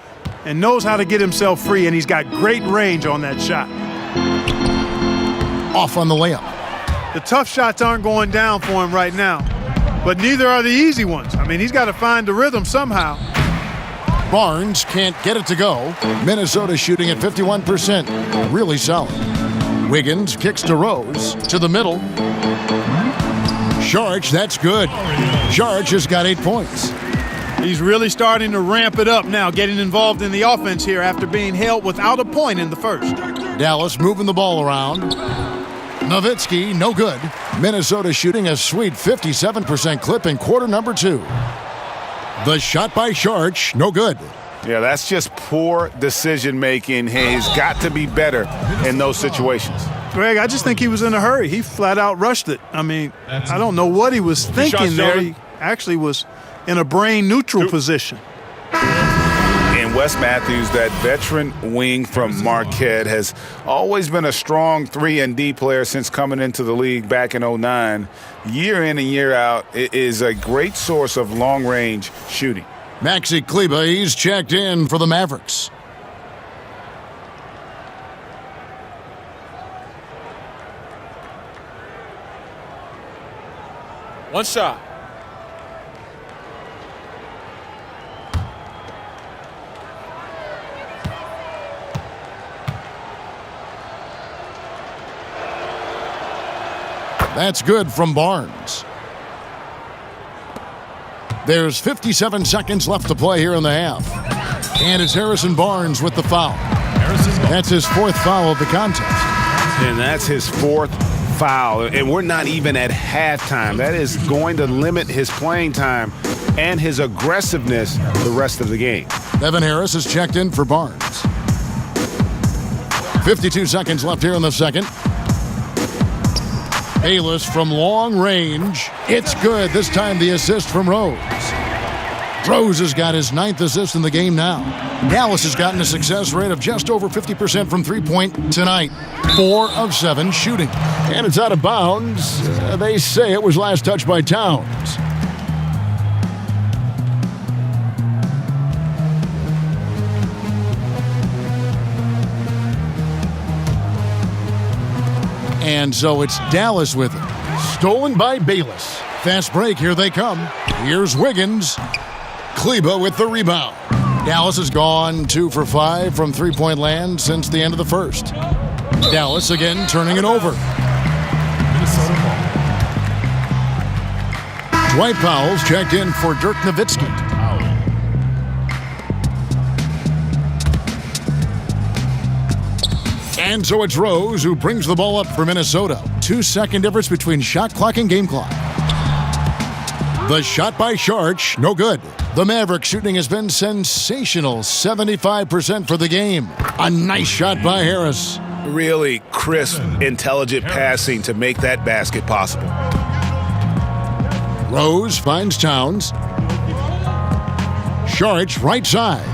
and knows how to get himself free, and he's got great range on that shot. Off on the layup. The tough shots aren't going down for him right now, but neither are the easy ones. I mean, he's got to find the rhythm somehow. Barnes can't get it to go. Minnesota shooting at 51%. Really solid. Wiggins kicks to Rose. To the middle. Sharch, that's good. Sharch has got 8 points. He's really starting to ramp it up now, getting involved in the offense here after being held without a point in the first. Dallas moving the ball around. Nowitzki, no good. Minnesota shooting a sweet 57% clip in quarter number 2. The shot by Sharch, no good. Yeah, that's just poor decision-making. He's got to be better in those situations. Greg, I just think he was in a hurry. He flat out rushed it. I mean, I don't know what he was thinking there. He actually was in a brain-neutral position. And Wes Matthews, that veteran wing from Marquette, has always been a strong 3-and-D player since coming into the league back in 2009. Year in and year out, it is a great source of long-range shooting. Maxi Kleber, he's checked in for the Mavericks. One shot. That's good from Barnes. There's 57 seconds left to play here in the half. And it's Harrison Barnes with the foul. That's his 4th foul of the contest. And that's his 4th foul. And we're not even at halftime. That is going to limit his playing time and his aggressiveness the rest of the game. Evan Harris is checked in for Barnes. 52 seconds left here in the second. Bayless from long range. It's good. This time the assist from Rose. Rose has got his 9th assist in the game now. Dallas has gotten a success rate of just over 50% from three-point tonight. 4 of 7 shooting. And it's out of bounds. They say it was last touched by Towns. And so it's Dallas with it. Stolen by Bayless. Fast break, here they come. Here's Wiggins. Kleber with the rebound. Dallas has gone 2 for 5 from three-point land since the end of the first. Dallas again turning it over. Dwight Powell's checked in for Dirk Nowitzki. And so it's Rose who brings the ball up for Minnesota. 2-second difference between shot clock and game clock. The shot by Sharch, no good. The Mavericks shooting has been sensational. 75% for the game. A nice shot by Harris. Really crisp, intelligent passing to make that basket possible. Rose finds Towns. Sharch, right side.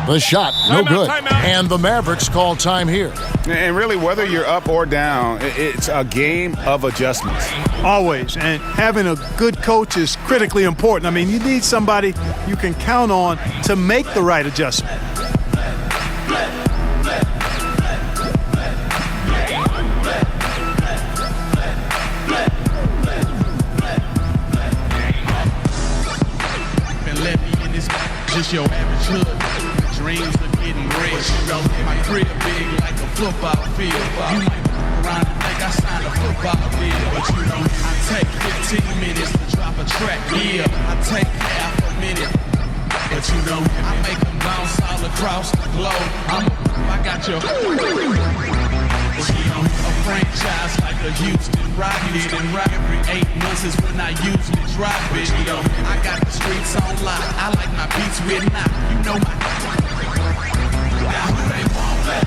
The shot, no good. And the Mavericks call time here. And really, whether you're up or down, it's a game of adjustments. Always. And having a good coach is critically important. I mean, you need somebody you can count on to make the right adjustment. just your average hood. My dreams of getting rich. My crib big like a football field. You might around and think I signed a football deal, but you know I take 15 minutes to drop a track. Yeah, I take half a minute, but you know I make them bounce all across the globe. I got your a franchise like a Houston Rockets. Every 8 months is when I usually drop it. I got the streets on lock. I like my beats with knock. You know my now who they want let.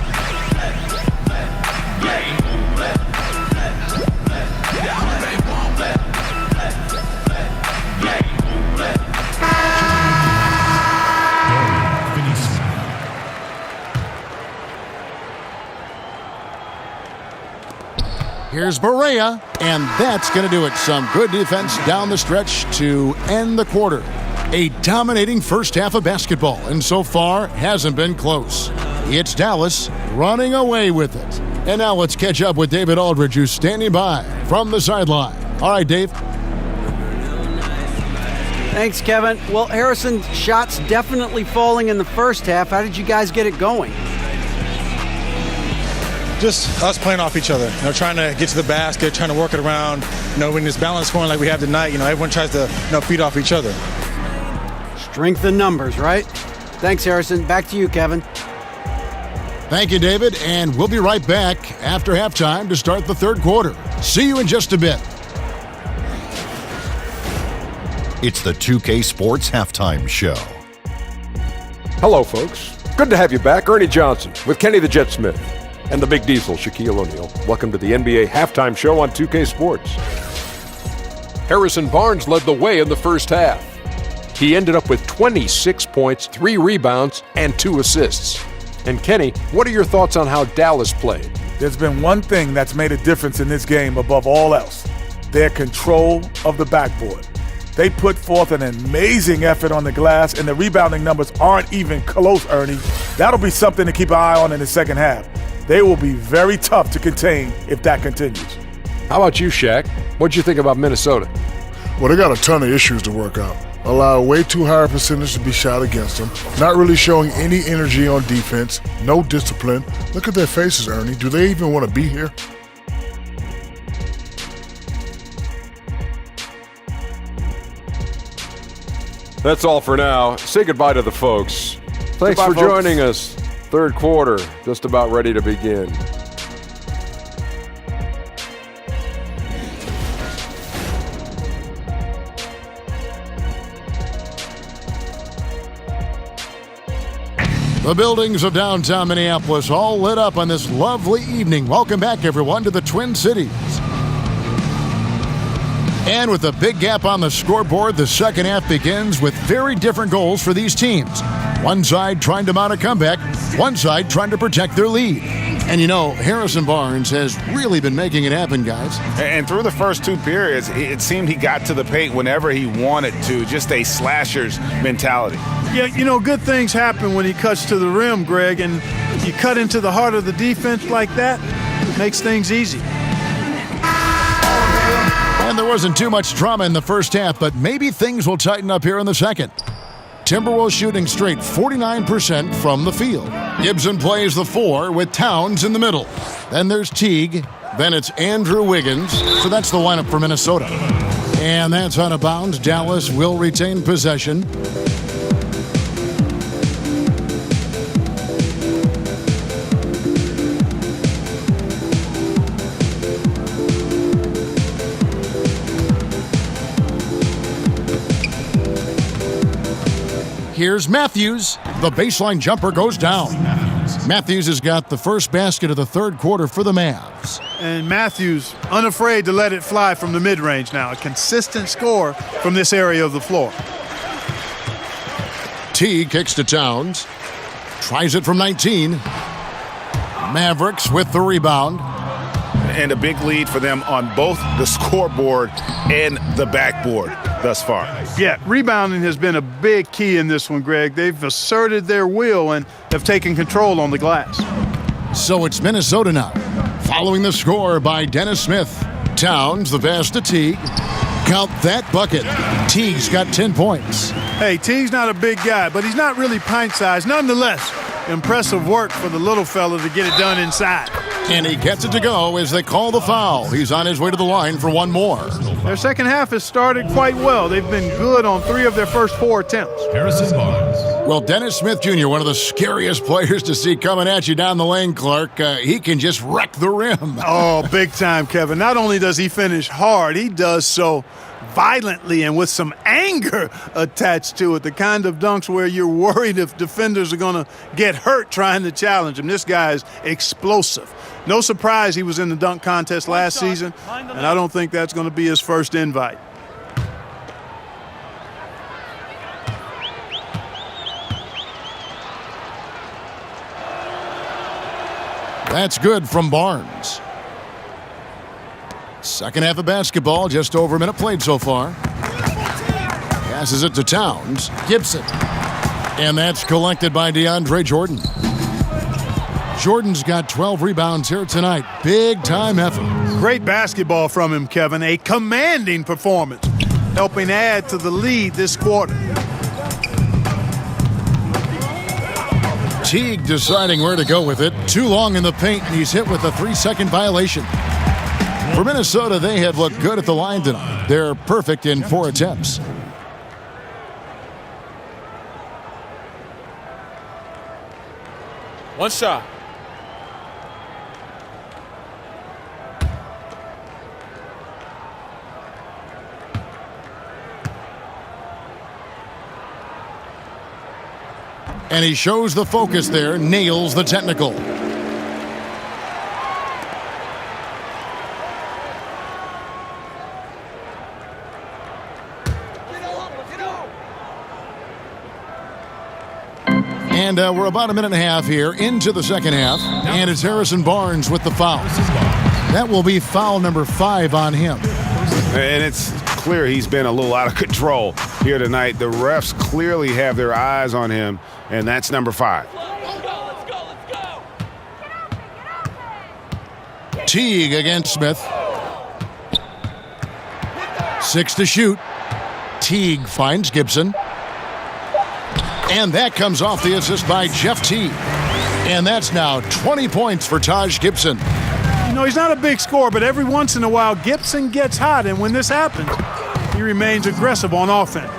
Here's Barea, and that's going to do it. Some good defense down the stretch to end the quarter. A dominating first half of basketball, and so far hasn't been close. It's Dallas running away with it. And now let's catch up with David Aldridge, who's standing by from the sideline. All right, Dave. Thanks, Kevin. Well, Harrison, shots definitely falling in the first half. How did you guys get it going? Just us playing off each other, trying to get to the basket, trying to work it around. When it's balanced scoring like we have tonight, everyone tries to feed off each other. Strength in numbers, right? Thanks, Harrison. Back to you, Kevin. Thank you, David, and we'll be right back after halftime to start the third quarter. See you in just a bit. It's the 2K Sports Halftime Show. Hello, folks. Good to have you back. Ernie Johnson with Kenny the Jet Smith and the Big Diesel, Shaquille O'Neal. Welcome to the NBA Halftime Show on 2K Sports. Harrison Barnes led the way in the first half. He ended up with 26 points, 3 rebounds, and 2 assists. And Kenny, what are your thoughts on how Dallas played? There's been one thing that's made a difference in this game above all else: their control of the backboard. They put forth an amazing effort on the glass, and the rebounding numbers aren't even close, Ernie. That'll be something to keep an eye on in the second half. They will be very tough to contain if that continues. How about you, Shaq? What'd you think about Minnesota? Well, they got a ton of issues to work out. Allow way too high a percentage to be shot against them. Not really showing any energy on defense. No discipline. Look at their faces, Ernie. Do they even want to be here? That's all for now. Say goodbye to the folks. Thanks Goodbye, for folks. joining us. Third quarter, just about ready to begin. The buildings of downtown Minneapolis all lit up on this lovely evening. Welcome back, everyone, to the Twin Cities. And with a big gap on the scoreboard, the second half begins with very different goals for these teams. One side trying to mount a comeback, one side trying to protect their lead. And Harrison Barnes has really been making it happen, guys. And through the first 2 periods, it seemed he got to the paint whenever he wanted to, just a slasher's mentality. Yeah, good things happen when he cuts to the rim, Greg, and you cut into the heart of the defense like that, it makes things easy. And there wasn't too much drama in the first half, but maybe things will tighten up here in the second. Timberwolves shooting straight 49% from the field. Gibson plays the 4 with Towns in the middle. Then there's Teague. Then it's Andrew Wiggins. So that's the lineup for Minnesota. And that's out of bounds. Dallas will retain possession. Here's Matthews. The baseline jumper goes down. Matthews has got the first basket of the third quarter for the Mavs. And Matthews, unafraid to let it fly from the mid-range now. A consistent score from this area of the floor. T kicks to Towns. Tries it from 19. Mavericks with the rebound. And a big lead for them on both the scoreboard and the backboard thus far. Yeah, rebounding has been a big key in this one, Greg. They've asserted their will and have taken control on the glass. So it's Minnesota now, following the score by Dennis Smith. Towns, the pass to Teague. Count that bucket. Teague's got 10 points. Hey, Teague's not a big guy, but he's not really pint-sized. Nonetheless, impressive work for the little fella to get it done inside. And he gets it to go as they call the foul. He's on his way to the line for one more. Their second half has started quite well. They've been good on 3 of their first 4 attempts. Harrison Barnes. Well, Dennis Smith Jr., one of the scariest players to see coming at you down the lane, Clark. He can just wreck the rim. Oh, big time, Kevin. Not only does he finish hard, he does so violently and with some anger attached to it. The kind of dunks where you're worried if defenders are going to get hurt trying to challenge him. This guy is explosive. No surprise he was in the dunk contest last season, and I don't think that's going to be his first invite. That's good from Barnes. Second half of basketball, just over a minute played so far. Passes it to Towns. Gibson. And that's collected by DeAndre Jordan. Jordan's got 12 rebounds here tonight. Big time effort. Great basketball from him, Kevin. A commanding performance, helping add to the lead this quarter. Teague deciding where to go with it. Too long in the paint, and he's hit with a 3-second violation. For Minnesota, they have looked good at the line tonight. They're perfect in 4 attempts. One shot. And he shows the focus there, nails the technical. And we're about a minute and a half here into the second half. And it's Harrison Barnes with the foul. That will be foul number 5 on him. And it's clear he's been a little out of control here tonight. The refs clearly have their eyes on him, and that's number 5. Teague against Smith. 6 to shoot. Teague finds Gibson. And that comes off the assist by Jeff Teague. And that's now 20 points for Taj Gibson. You know, he's not a big scorer, but every once in a while, Gibson gets hot. And when this happens, he remains aggressive on offense.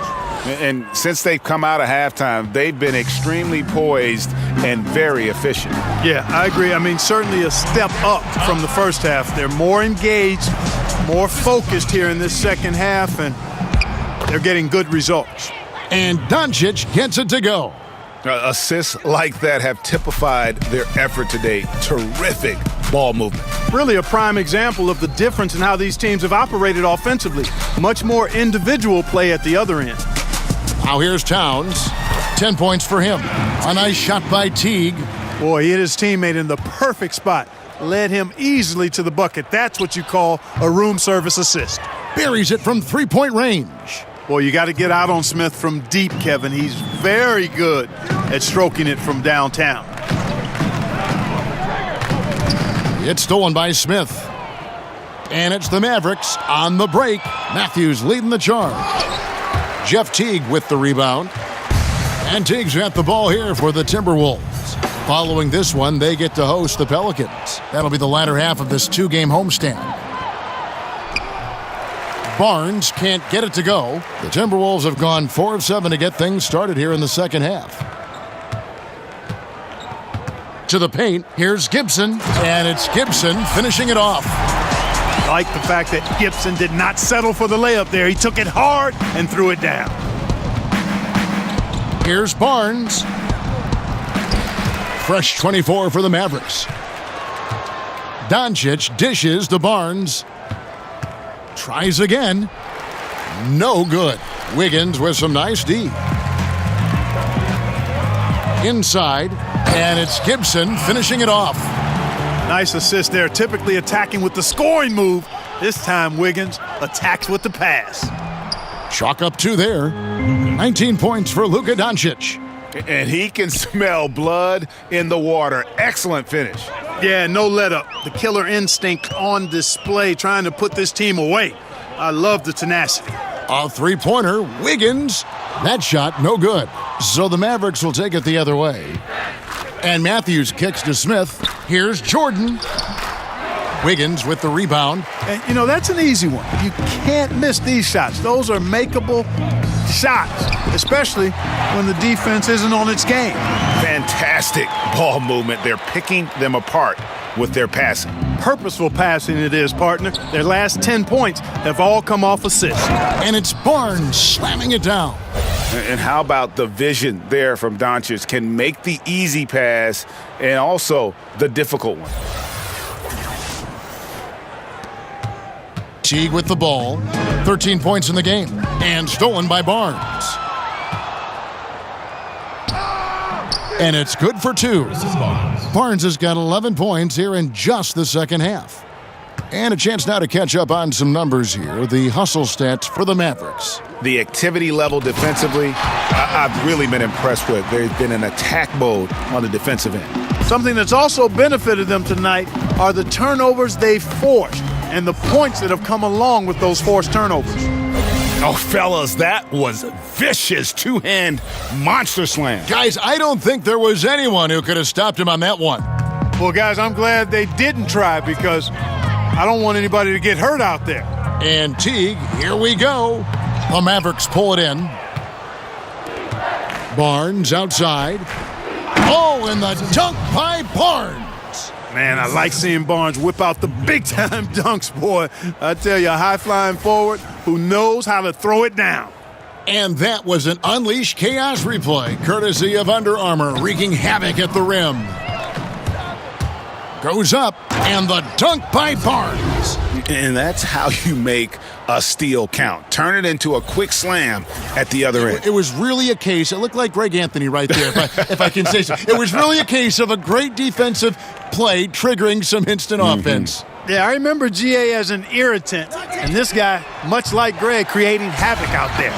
And since they've come out of halftime, they've been extremely poised and very efficient. Yeah, I agree. I mean, certainly a step up from the first half. They're more engaged, more focused here in this second half, and they're getting good results. And Doncic gets it to go. Assists like that have typified their effort today. Terrific ball movement. Really a prime example of the difference in how these teams have operated offensively. Much more individual play at the other end. Now here's Towns. 10 points for him. A nice shot by Teague. Boy, he hit his teammate in the perfect spot. Led him easily to the bucket. That's what you call a room service assist. Buries it from 3-point range. Boy, you got to get out on Smith from deep, Kevin. He's very good at stroking it from downtown. It's stolen by Smith. And it's the Mavericks on the break. Matthews leading the charge. Jeff Teague with the rebound. And Teague's got the ball here for the Timberwolves. Following this one, they get to host the Pelicans. That'll be the latter half of this 2-game homestand. Barnes can't get it to go. The Timberwolves have gone 4 of 7 to get things started here in the second half. To the paint, here's Gibson, and it's Gibson finishing it off. I like the fact that Gibson did not settle for the layup there. He took it hard and threw it down. Here's Barnes. Fresh 24 for the Mavericks. Doncic dishes to Barnes. Tries again. No good. Wiggins with some nice D. Inside, and it's Gibson finishing it off. Nice assist there. Typically attacking with the scoring move. This time Wiggins attacks with the pass. Chalk up 2 there. 19 points for Luka Doncic. And he can smell blood in the water. Excellent finish. Yeah, no let up. The killer instinct on display, trying to put this team away. I love the tenacity. A three-pointer, Wiggins. That shot, no good. So the Mavericks will take it the other way. And Matthews kicks to Smith. Here's Jordan. Wiggins with the rebound. And, you know, that's an easy one. You can't miss these shots. Those are makeable shots, especially when the defense isn't on its game. Fantastic ball movement. They're picking them apart with their passing. Purposeful passing it is, partner. Their last 10 points have all come off assists. And it's Barnes slamming it down. And how about the vision there from Doncic? Can make the easy pass and also the difficult one. Teague with the ball. 13 points in the game. And stolen by Barnes. And it's good for two. Barnes has got 11 points here in just the second half. And a chance now to catch up on some numbers here. The hustle stats for the Mavericks. The activity level defensively, I've really been impressed with. There's been an attack mode on the defensive end. Something that's also benefited them tonight are the turnovers they've forced and the points that have come along with those forced turnovers. Oh, fellas, that was vicious two-hand monster slam. Guys, I don't think there was anyone who could have stopped him on that one. Well, guys, I'm glad they didn't try because I don't want anybody to get hurt out there. And Teague, here we go. The Mavericks pull it in. Barnes outside. Oh, and the dunk by Barnes. Man, I like seeing Barnes whip out the big-time dunks, boy. I tell you, a high-flying forward who knows how to throw it down. And that was an Unleash Chaos replay, courtesy of Under Armour, wreaking havoc at the rim. Goes up, and the dunk by Barnes. And that's how you make a steal count. Turn it into a quick slam at the other end. It was really a case, it looked like Karl-Anthony right there, if I can say so. It was really a case of a great defensive play triggering some instant offense. Yeah, I remember GA as an irritant, and this guy, much like Greg, creating havoc out there.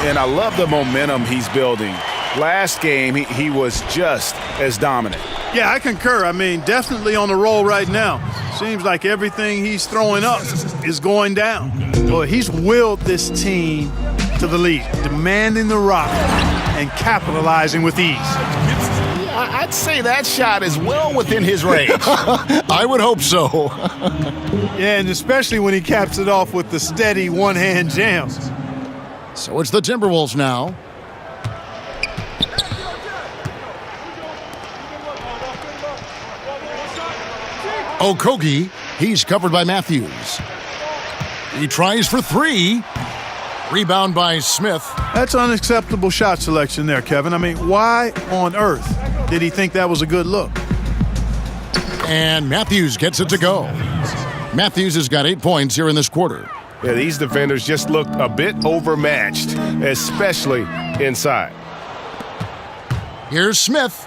And I love the momentum he's building. Last game, he was just as dominant. Yeah, I concur. I mean, definitely on the roll right now. Seems like everything he's throwing up is going down. Well, he's willed this team to the lead, demanding the rock and capitalizing with ease. I'd say that shot is well within his range. I would hope so. Yeah, and especially when he caps it off with the steady one-hand jam. So it's the Timberwolves now. Okogie, he's covered by Matthews. He tries for three. Rebound by Smith. That's unacceptable shot selection there, Kevin. I mean, why on earth did he think that was a good look? And Matthews gets it to go. Matthews has got 8 points here in this quarter. Yeah, these defenders just looked a bit overmatched, especially inside. Here's Smith.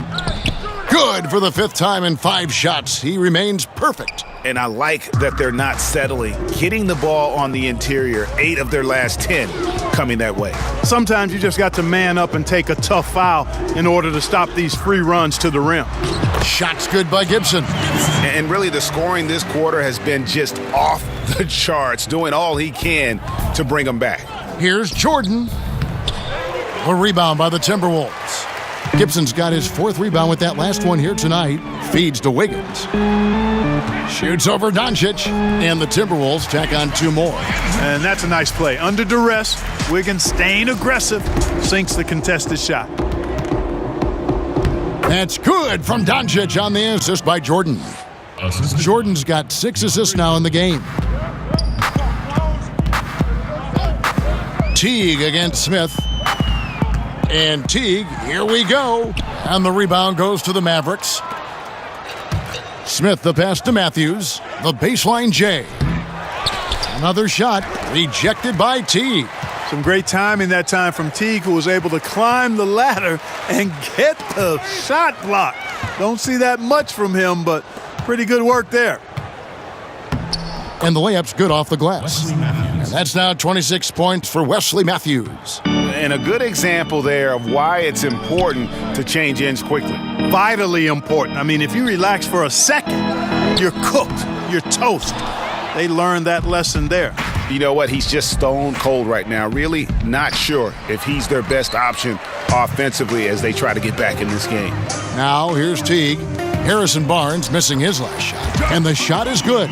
Good for the fifth time in 5 shots. He remains perfect. And I like that they're not settling. Getting the ball on the interior, 8 of their last 10 coming that way. Sometimes you just got to man up and take a tough foul in order to stop these free runs to the rim. Shots good by Gibson. And really the scoring this quarter has been just off the charts, doing all he can to bring them back. Here's Jordan. A rebound by the Timberwolves. Gibson's got his 4th rebound with that last one here tonight. Feeds to Wiggins. Shoots over Doncic, and the Timberwolves tack on 2 more. And that's a nice play. Under duress, Wiggins staying aggressive, sinks the contested shot. That's good from Doncic on the assist by Jordan. Jordan's got 6 assists now in the game. Teague against Smith. And Teague, here we go. And the rebound goes to the Mavericks. Smith, the pass to Matthews. The baseline J. Another shot rejected by Teague. Some great timing that time from Teague, who was able to climb the ladder and get the shot block. Don't see that much from him, but pretty good work there. And the layup's good off the glass. And that's now 26 points for Wesley Matthews. And a good example there of why it's important to change ends quickly. Vitally important. I mean, if you relax for a second, you're cooked. You're toast. They learned that lesson there. You know what? He's just stone cold right now. Really not sure if he's their best option offensively as they try to get back in this game. Now here's Teague. Harrison Barnes missing his last shot. And the shot is good.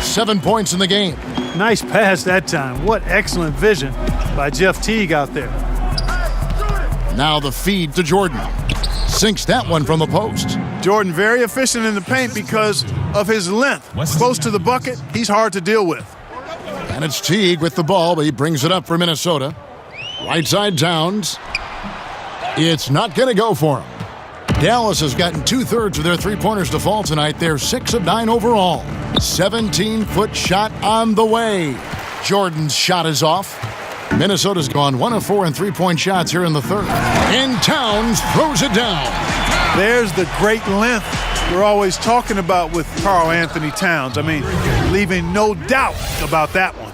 7 points in the game. Nice pass that time. What excellent vision by Jeff Teague out there. Now the feed to Jordan. Sinks that one from the post. Jordan very efficient in the paint because of his length. Close to the bucket, he's hard to deal with. And it's Teague with the ball, but he brings it up for Minnesota. Right side Towns. It's not going to go for him. Dallas has gotten 2/3 of their three-pointers to fall tonight. They're 6 of 9 overall. 17-foot shot on the way. Jordan's shot is off. Minnesota's gone 1 of 4 in three-point shots here in the third. And Towns throws it down. There's the great length we're always talking about with Karl-Anthony Towns. I mean, leaving no doubt about that one.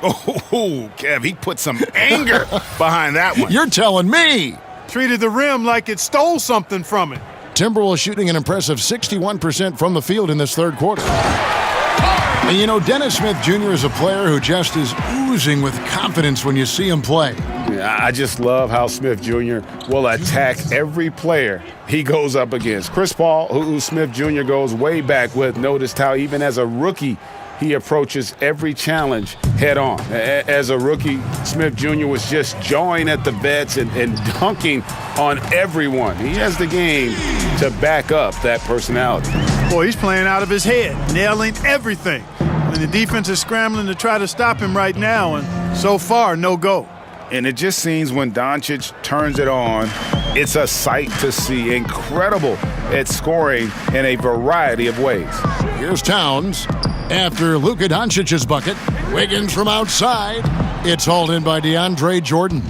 Oh, Kev, he put some anger behind that one. You're telling me. Treated the rim like it stole something from it. Timberwolves shooting an impressive 61% from the field in this third quarter. And you know, Dennis Smith Jr. is a player who just is oozing with confidence when you see him play. Yeah, I just love how Smith Jr. will attack every player he goes up against. Chris Paul, who Smith Jr. goes way back with, noticed how even as a rookie, he approaches every challenge head on. As a rookie, Smith Jr. was just jawing at the vets and dunking on everyone. He has the game to back up that personality. Boy, he's playing out of his head, nailing everything. And the defense is scrambling to try to stop him right now, and so far, no go. And it just seems when Doncic turns it on, it's a sight to see. Incredible at scoring in a variety of ways. Here's Towns. After Luka Doncic's bucket, Wiggins from outside. It's hauled in by DeAndre Jordan.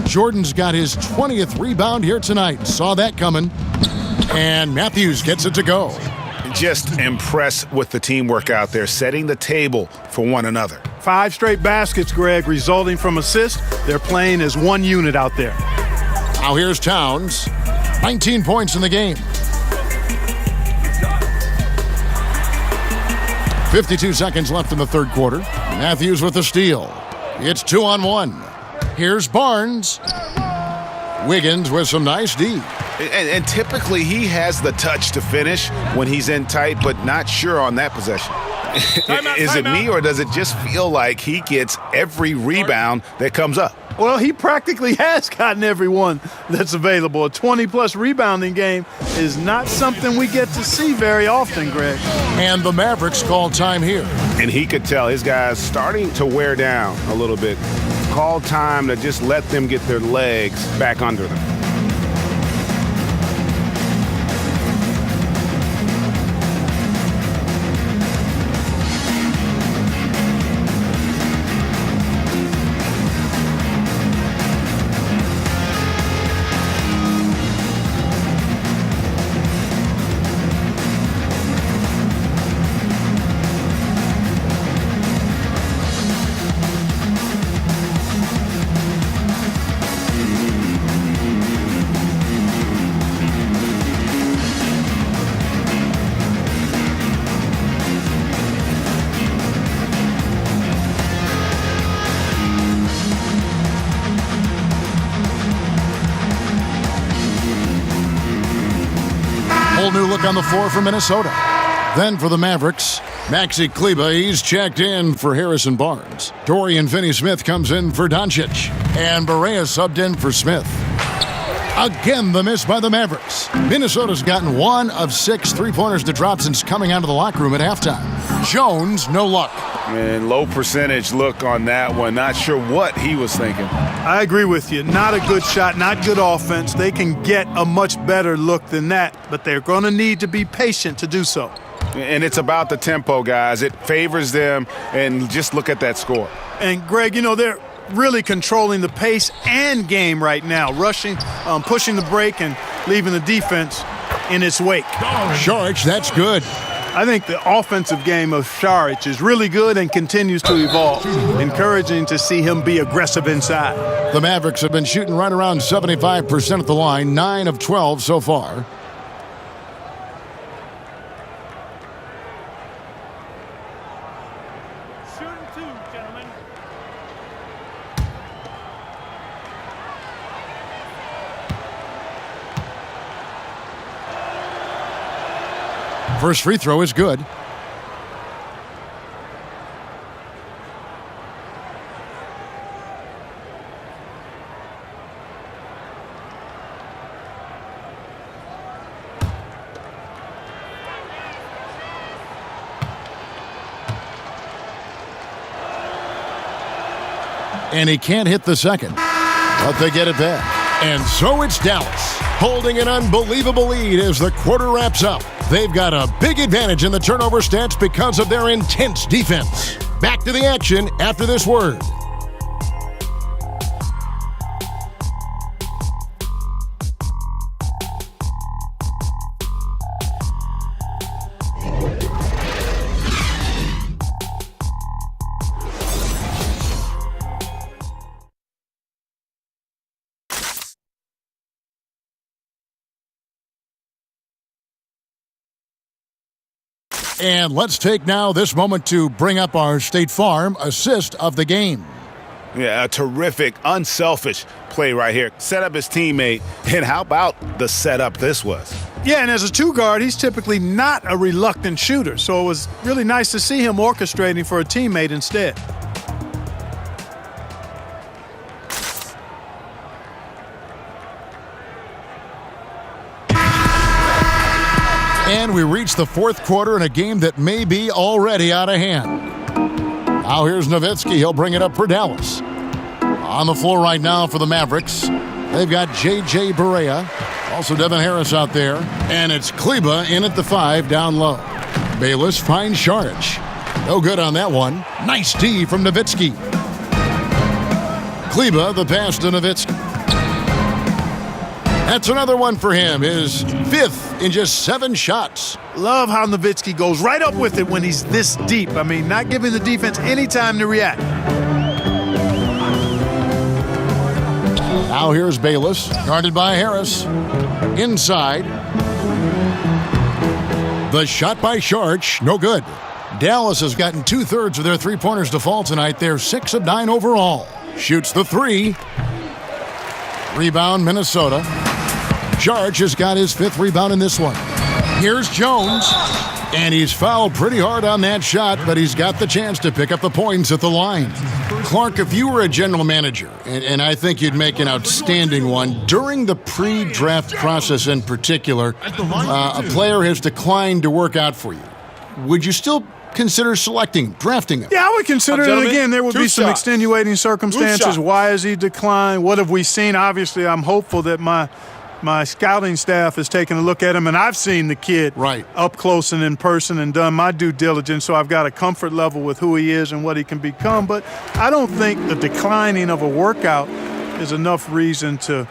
Jordan's got his 20th rebound here tonight. Saw that coming. And Matthews gets it to go. Just impressed with the teamwork out there, setting the table for one another. 5 straight baskets, Greg, resulting from assists. They're playing as one unit out there. Now here's Towns. 19 points in the game. 52 seconds left in the third quarter. Matthews with the steal. It's 2-on-1. Here's Barnes. Wiggins with some nice D. And typically he has the touch to finish when he's in tight, but not sure on that possession. Is it me, or does it just feel like he gets every rebound that comes up? Well, he practically has gotten every one that's available. A 20-plus rebounding game is not something we get to see very often, Greg. And the Mavericks call time here. And he could tell his guys starting to wear down a little bit. Call time to just let them get their legs back under them. New look on the floor for Minnesota. Then for the Mavericks, Maxi Kleber, he's checked in for Harrison Barnes. Dorian Finney-Smith comes in for Doncic. And Barea subbed in for Smith. Again, the miss by the Mavericks. Minnesota's gotten 1 of 6 three-pointers to drop since coming out of the locker room at halftime. Jones, no luck. And low percentage look on that one. Not sure what he was thinking. I agree with you. Not a good shot, not good offense. They can get a much better look than that, but they're going to need to be patient to do so. And it's about the tempo, guys. It favors them, and just look at that score. And, Greg, you know, they're really controlling the pace and game right now, rushing, pushing the break, and leaving the defense in its wake. Saric, that's good. I think the offensive game of Saric is really good and continues to evolve. Encouraging to see him be aggressive inside. The Mavericks have been shooting right around 75% at the line, 9 of 12 so far. gentlemen. First free throw is good. And he can't hit the second, but they get it back. And so it's Dallas, holding an unbelievable lead as the quarter wraps up. They've got a big advantage in the turnover stats because of their intense defense. Back to the action after this word. And let's take now this moment to bring up our State Farm assist of the game. Yeah, a terrific, unselfish play right here. Set up his teammate, and how about the setup this was? Yeah, and as a two guard, he's typically not a reluctant shooter, so it was really nice to see him orchestrating for a teammate instead. And we reach the fourth quarter in a game that may be already out of hand. Now here's Nowitzki. He'll bring it up for Dallas. On the floor right now for the Mavericks, they've got J.J. Barea, also Devin Harris out there, and it's Kleba in at the 5 down low. Bayless finds Saric. No good on that one. Nice D from Nowitzki. Kleba, the pass to Nowitzki. That's another one for him, his 5th in just 7 shots. Love how Nowitzki goes right up with it when he's this deep. I mean, not giving the defense any time to react. Now here's Bayless, guarded by Harris. Inside. The shot by Saric, no good. Dallas has gotten 2/3 of their three-pointers to fall tonight. They're 6 of 9 overall. Shoots the 3. Rebound, Minnesota. Saric has got his 5th rebound in this one. Here's Jones, and he's fouled pretty hard on that shot, but he's got the chance to pick up the points at the line. Clark, if you were a general manager, and I think you'd make an outstanding one, during the pre-draft process in particular, a player has declined to work out for you. Would you still consider drafting him? Yeah, I would consider it again. There would be some extenuating circumstances. Why has he declined? What have we seen? Obviously, I'm hopeful that my scouting staff has taken a look at him, and I've seen the kid up close and in person and done my due diligence, so I've got a comfort level with who he is and what he can become. But I don't think the declining of a workout is enough reason to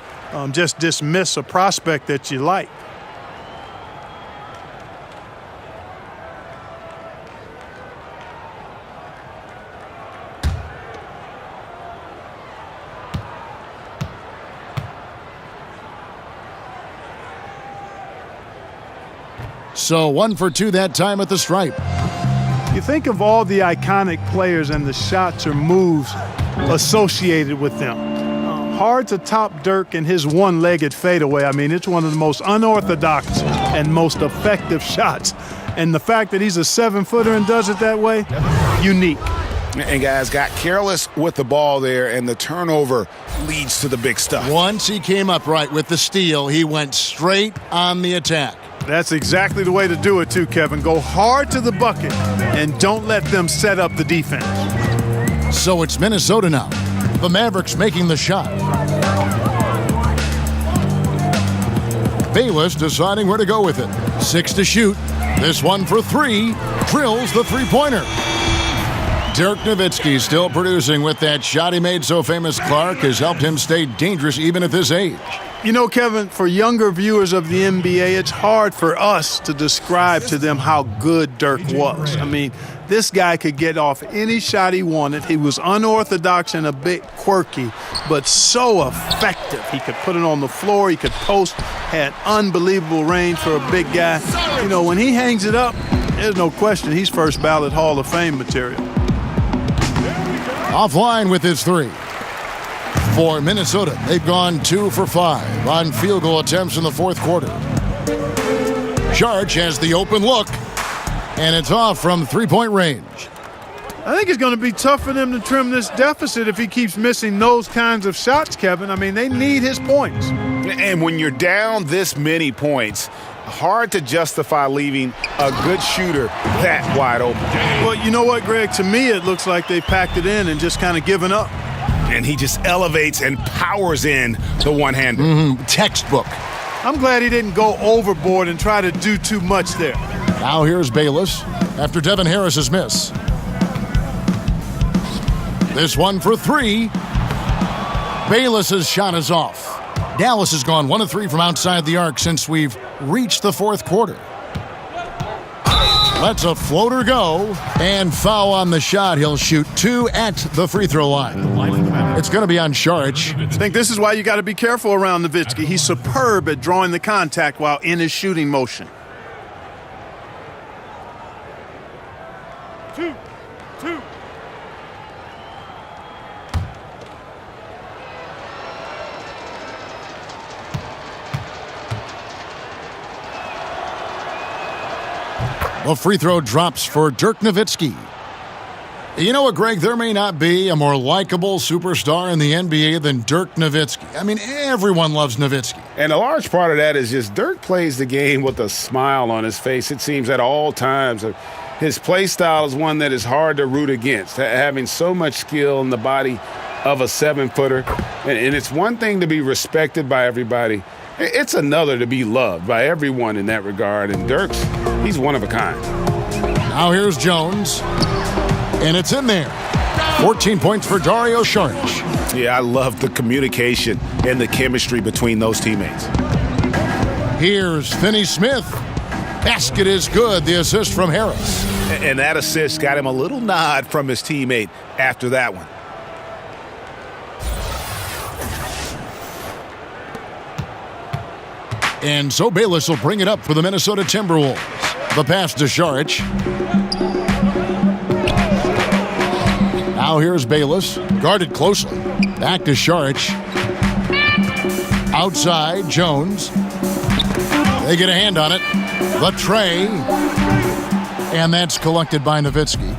just dismiss a prospect that you like. So 1 for 2 that time at the stripe. You think of all the iconic players and the shots or moves associated with them. Hard to top Dirk and his one-legged fadeaway. I mean, it's one of the most unorthodox and most effective shots. And the fact that he's a 7-footer and does it that way, unique. And guys got careless with the ball there, and the turnover leads to the big stuff. Once he came up right with the steal, he went straight on the attack. That's exactly the way to do it too, Kevin. Go hard to the bucket and don't let them set up the defense. So it's Minnesota now. The Mavericks making the shot. Bayless deciding where to go with it. 6 to shoot. This one for 3. Drills the three-pointer. Dirk Nowitzki still producing with that shot he made so famous. Clark has helped him stay dangerous even at this age. You know, Kevin, for younger viewers of the NBA, it's hard for us to describe to them how good Dirk was. I mean, this guy could get off any shot he wanted. He was unorthodox and a bit quirky, but so effective. He could put it on the floor. He could post, had unbelievable range for a big guy. You know, when he hangs it up, there's no question he's first ballot Hall of Fame material. offline with his three. For Minnesota, they've gone 2 for 5 on field goal attempts in the fourth quarter. Saric has the open look, and it's off from three-point range. I think it's going to be tough for them to trim this deficit if he keeps missing those kinds of shots, Kevin. I mean, they need his points. And when you're down this many points, hard to justify leaving a good shooter that wide open. Well, you know what, Greg? To me, it looks like they packed it in and just kind of given up. And he just elevates and powers in the one-hander. Textbook. I'm glad he didn't go overboard and try to do too much there. Now here's Bayless after Devin Harris's miss. This one for 3. Bayless's shot is off. Dallas has gone 1 of 3 from outside the arc since we've reached the fourth quarter. Lets a floater go, and foul on the shot. He'll shoot 2 at the free throw line. It's going to be on Saric. I think this is why you got to be careful around Nowitzki. He's superb at drawing the contact while in his shooting motion. 2. The free throw drops for Dirk Nowitzki. You know what, Greg? There may not be a more likable superstar in the NBA than Dirk Nowitzki. I mean, everyone loves Nowitzki. And a large part of that is just Dirk plays the game with a smile on his face, it seems, at all times. His play style is one that is hard to root against, having so much skill in the body of a 7-footer. And it's one thing to be respected by everybody. It's another to be loved by everyone in that regard. And Dirk's, he's one of a kind. Now here's Jones. And it's in there. 14 points for Dario Saric. Yeah, I love the communication and the chemistry between those teammates. Here's Finney Smith. Basket is good. The assist from Harris. And that assist got him a little nod from his teammate after that one. And so Bayless will bring it up for the Minnesota Timberwolves. The pass to Saric. Now here's Bayless, guarded closely. Back to Saric. Outside, Jones. They get a hand on it. The tray. And that's collected by Nowitzki.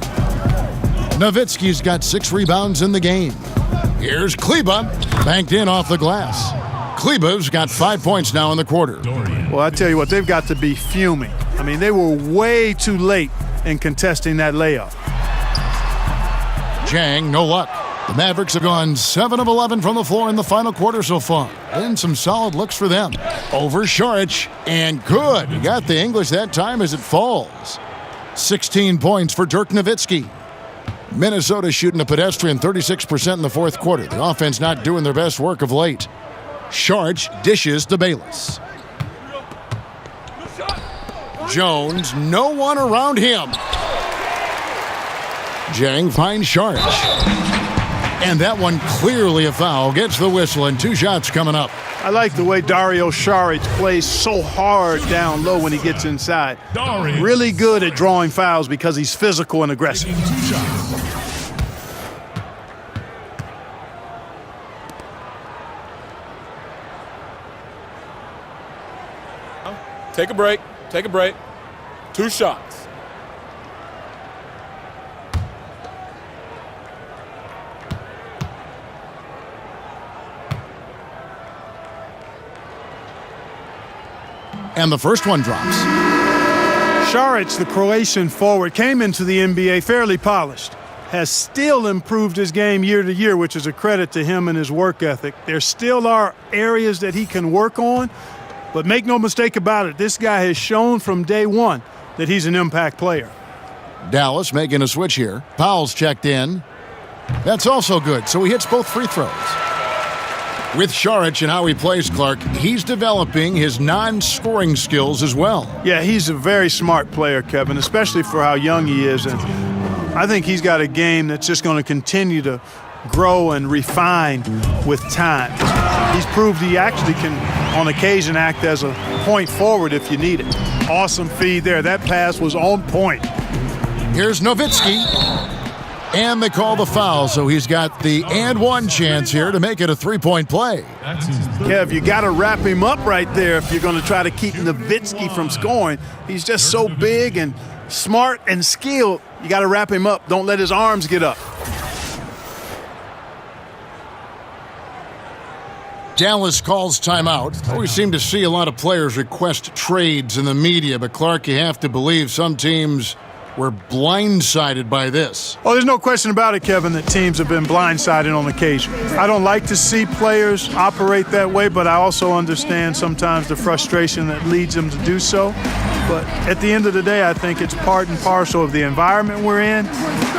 Nowitzki's got 6 rebounds in the game. Here's Kleba, banked in off the glass. Kleba's got 5 points now in the quarter. Well, I tell you what, they've got to be fuming. I mean, they were way too late in contesting that layup. Jang, no luck. The Mavericks have gone 7 of 11 from the floor in the final quarter so far. And some solid looks for them. Over Saric, and good. He got the English that time as it falls. 16 points for Dirk Nowitzki. Minnesota shooting a pedestrian 36% in the fourth quarter. The offense not doing their best work of late. Saric dishes to Bayless. Jones, no one around him. Jang finds Saric. And that one clearly a foul. Gets the whistle, and 2 shots coming up. I like the way Dario Saric plays so hard down low when he gets inside. Really good at drawing fouls because he's physical and aggressive. Take a break. Take a break. 2 shots. And the first one drops. Saric, the Croatian forward, came into the NBA fairly polished. Has still improved his game year to year, which is a credit to him and his work ethic. There still are areas that he can work on, but make no mistake about it, this guy has shown from day one that he's an impact player. Dallas making a switch here. Powell's checked in. That's also good, so he hits both free throws. With Saric and how he plays, Clark, he's developing his non-scoring skills as well. Yeah, he's a very smart player, Kevin, especially for how young he is. And I think he's got a game that's just going to continue to grow and refine with time. He's proved he actually can, on occasion, act as a point forward if you need it. Awesome feed there. That pass was on point. Here's Nowitzki. And they call the foul, so he's got the and one chance here to make it a three-point play. Kev, you got to wrap him up right there if you're going to try to keep Nowitzki from scoring. He's just so big and smart and skilled. You got to wrap him up. Don't let his arms get up. Dallas calls timeout. We seem to see a lot of players request trades in the media, but Clark, you have to believe some teams were blindsided by this. Oh, there's no question about it, Kevin, that teams have been blindsided on occasion. I don't like to see players operate that way, but I also understand sometimes the frustration that leads them to do so. But at the end of the day, I think it's part and parcel of the environment we're in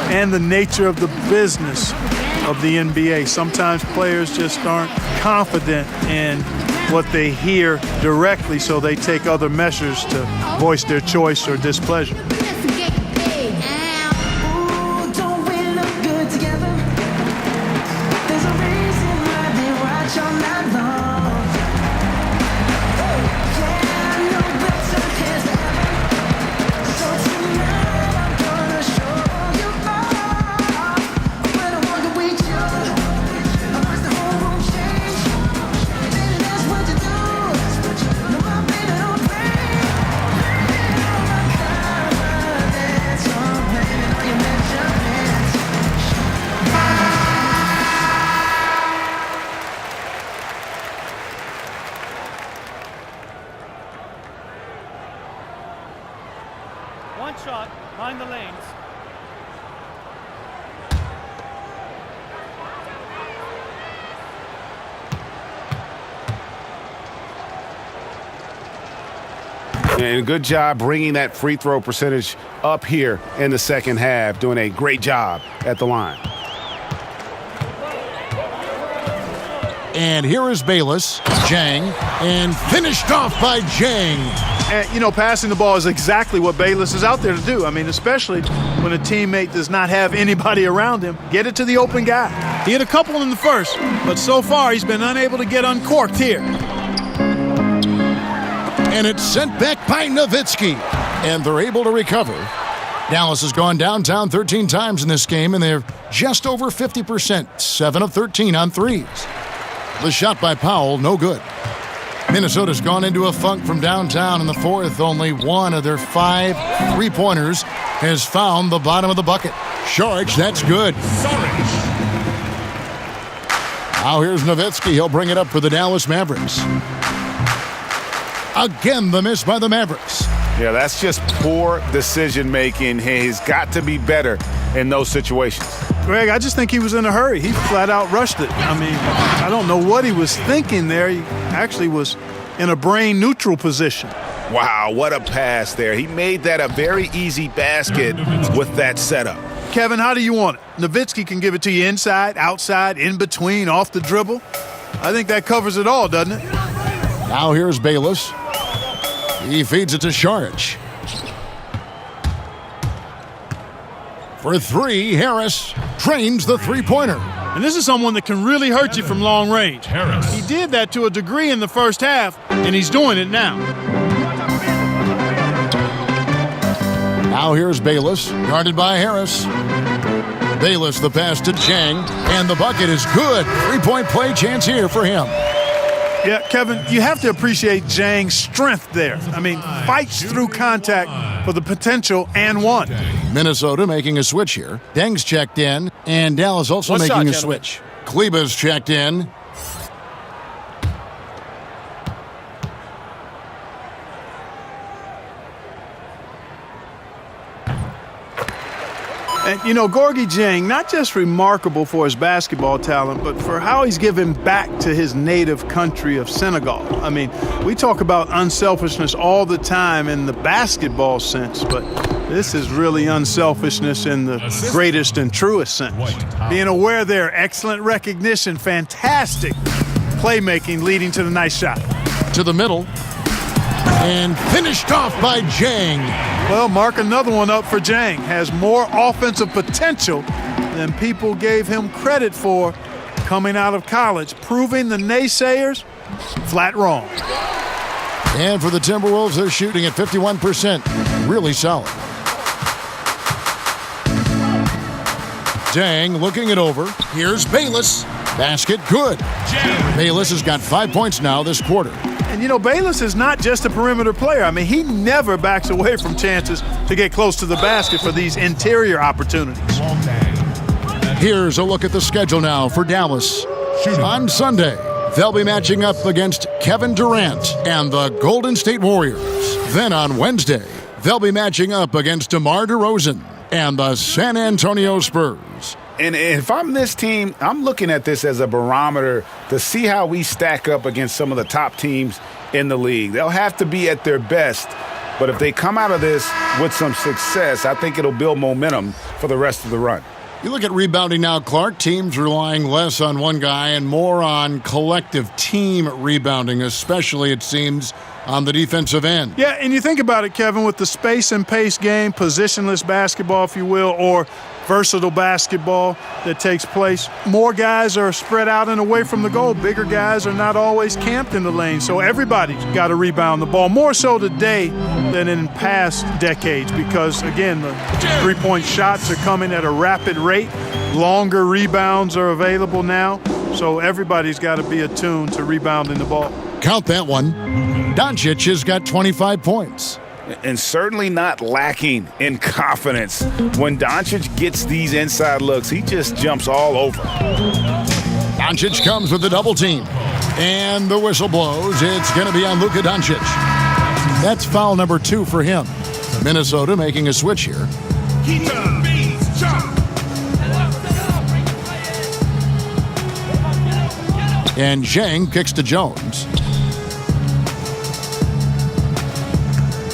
and the nature of the business of the NBA. Sometimes players just aren't confident in what they hear directly, so they take other measures to voice their choice or displeasure. One shot, behind the lanes. And good job bringing that free throw percentage up here in the second half, doing a great job at the line. And here is Bayless, Jang, and finished off by Jang. And, you know, passing the ball is exactly what Bayless is out there to do. I mean, especially when a teammate does not have anybody around him. Get it to the open guy. He had a couple in the first, but so far he's been unable to get uncorked here. And it's sent back by Nowitzki. And they're able to recover. Dallas has gone downtown 13 times in this game, and they're just over 50%, 7 of 13 on threes. The shot by Powell, no good. Minnesota's gone into a funk from downtown in the fourth. Only one of their 5 three-pointers has found the bottom of the bucket. Saric, that's good. Now here's Nowitzki. He'll bring it up for the Dallas Mavericks. Again, the miss by the Mavericks. Yeah, that's just poor decision-making. He's got to be better in those situations. Greg, I just think he was in a hurry. He flat out rushed it. I mean, I don't know what he was thinking there. He actually was in a brain-neutral position. Wow, what a pass there. He made that a very easy basket with that setup. Kevin, how do you want it? Nowitzki can give it to you inside, outside, in between, off the dribble. I think that covers it all, doesn't it? Now here's Bayless. He feeds it to Saric. For 3, Harris drains the three-pointer. And this is someone that can really hurt you from long range. Harris. He did that to a degree in the first half, and he's doing it now. Now here's Bayless, guarded by Harris. Bayless, the pass to Jang, and the bucket is good. Three-point play chance here for him. Yeah, Kevin, you have to appreciate Jang's strength there. I mean, fights through contact for the potential and one. Minnesota making a switch here. Deng's checked in, and Dallas also making a switch. Kleba's checked in. And, you know, Gorgui Dieng, not just remarkable for his basketball talent, but for how he's given back to his native country of Senegal. I mean, we talk about unselfishness all the time in the basketball sense, but this is really unselfishness in the greatest and truest sense. Being aware there, excellent recognition, fantastic playmaking leading to the nice shot. To the middle. And finished off by Jang. Well, mark another one up for Jang. Has more offensive potential than people gave him credit for coming out of college, proving the naysayers flat wrong. And for the Timberwolves, they're shooting at 51%. Really solid. Dang looking it over. Here's Bayless. Basket good. Bayless has got 5 points now this quarter. And, you know, Bayless is not just a perimeter player. I mean, he never backs away from chances to get close to the basket for these interior opportunities. Here's a look at the schedule now for Dallas. On Sunday, they'll be matching up against Kevin Durant and the Golden State Warriors. Then on Wednesday, they'll be matching up against DeMar DeRozan and the San Antonio Spurs. And if I'm this team, I'm looking at this as a barometer to see how we stack up against some of the top teams in the league. They'll have to be at their best, but if they come out of this with some success, I think it'll build momentum for the rest of the run. You look at rebounding now, Clark. Teams relying less on one guy and more on collective team rebounding, especially, it seems, on the defensive end. Yeah, and you think about it, Kevin, with the space and pace game, positionless basketball, if you will, or versatile basketball that takes place, more guys are spread out and away from the goal. Bigger guys are not always camped in the lane, so everybody's got to rebound the ball, more so today than in past decades because, again, the three-point shots are coming at a rapid rate. Longer rebounds are available now, so everybody's got to be attuned to rebounding the ball. Count that one. Doncic has got 25 points. And certainly not lacking in confidence. When Doncic gets these inside looks, he just jumps all over. Doncic comes with the double team. And the whistle blows. It's going to be on Luka Doncic. That's foul number 2 for him. Minnesota making a switch here. And Zhang kicks to Jones.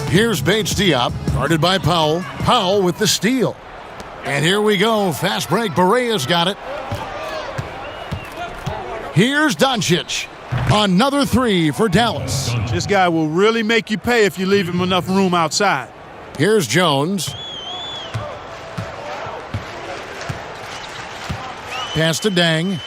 Here's Bates Diop, guarded by Powell. Powell with the steal. And here we go. Fast break. Barea's got it. Here's Doncic. Another 3 for Dallas. This guy will really make you pay if you leave him enough room outside. Here's Jones. Pass to Dang.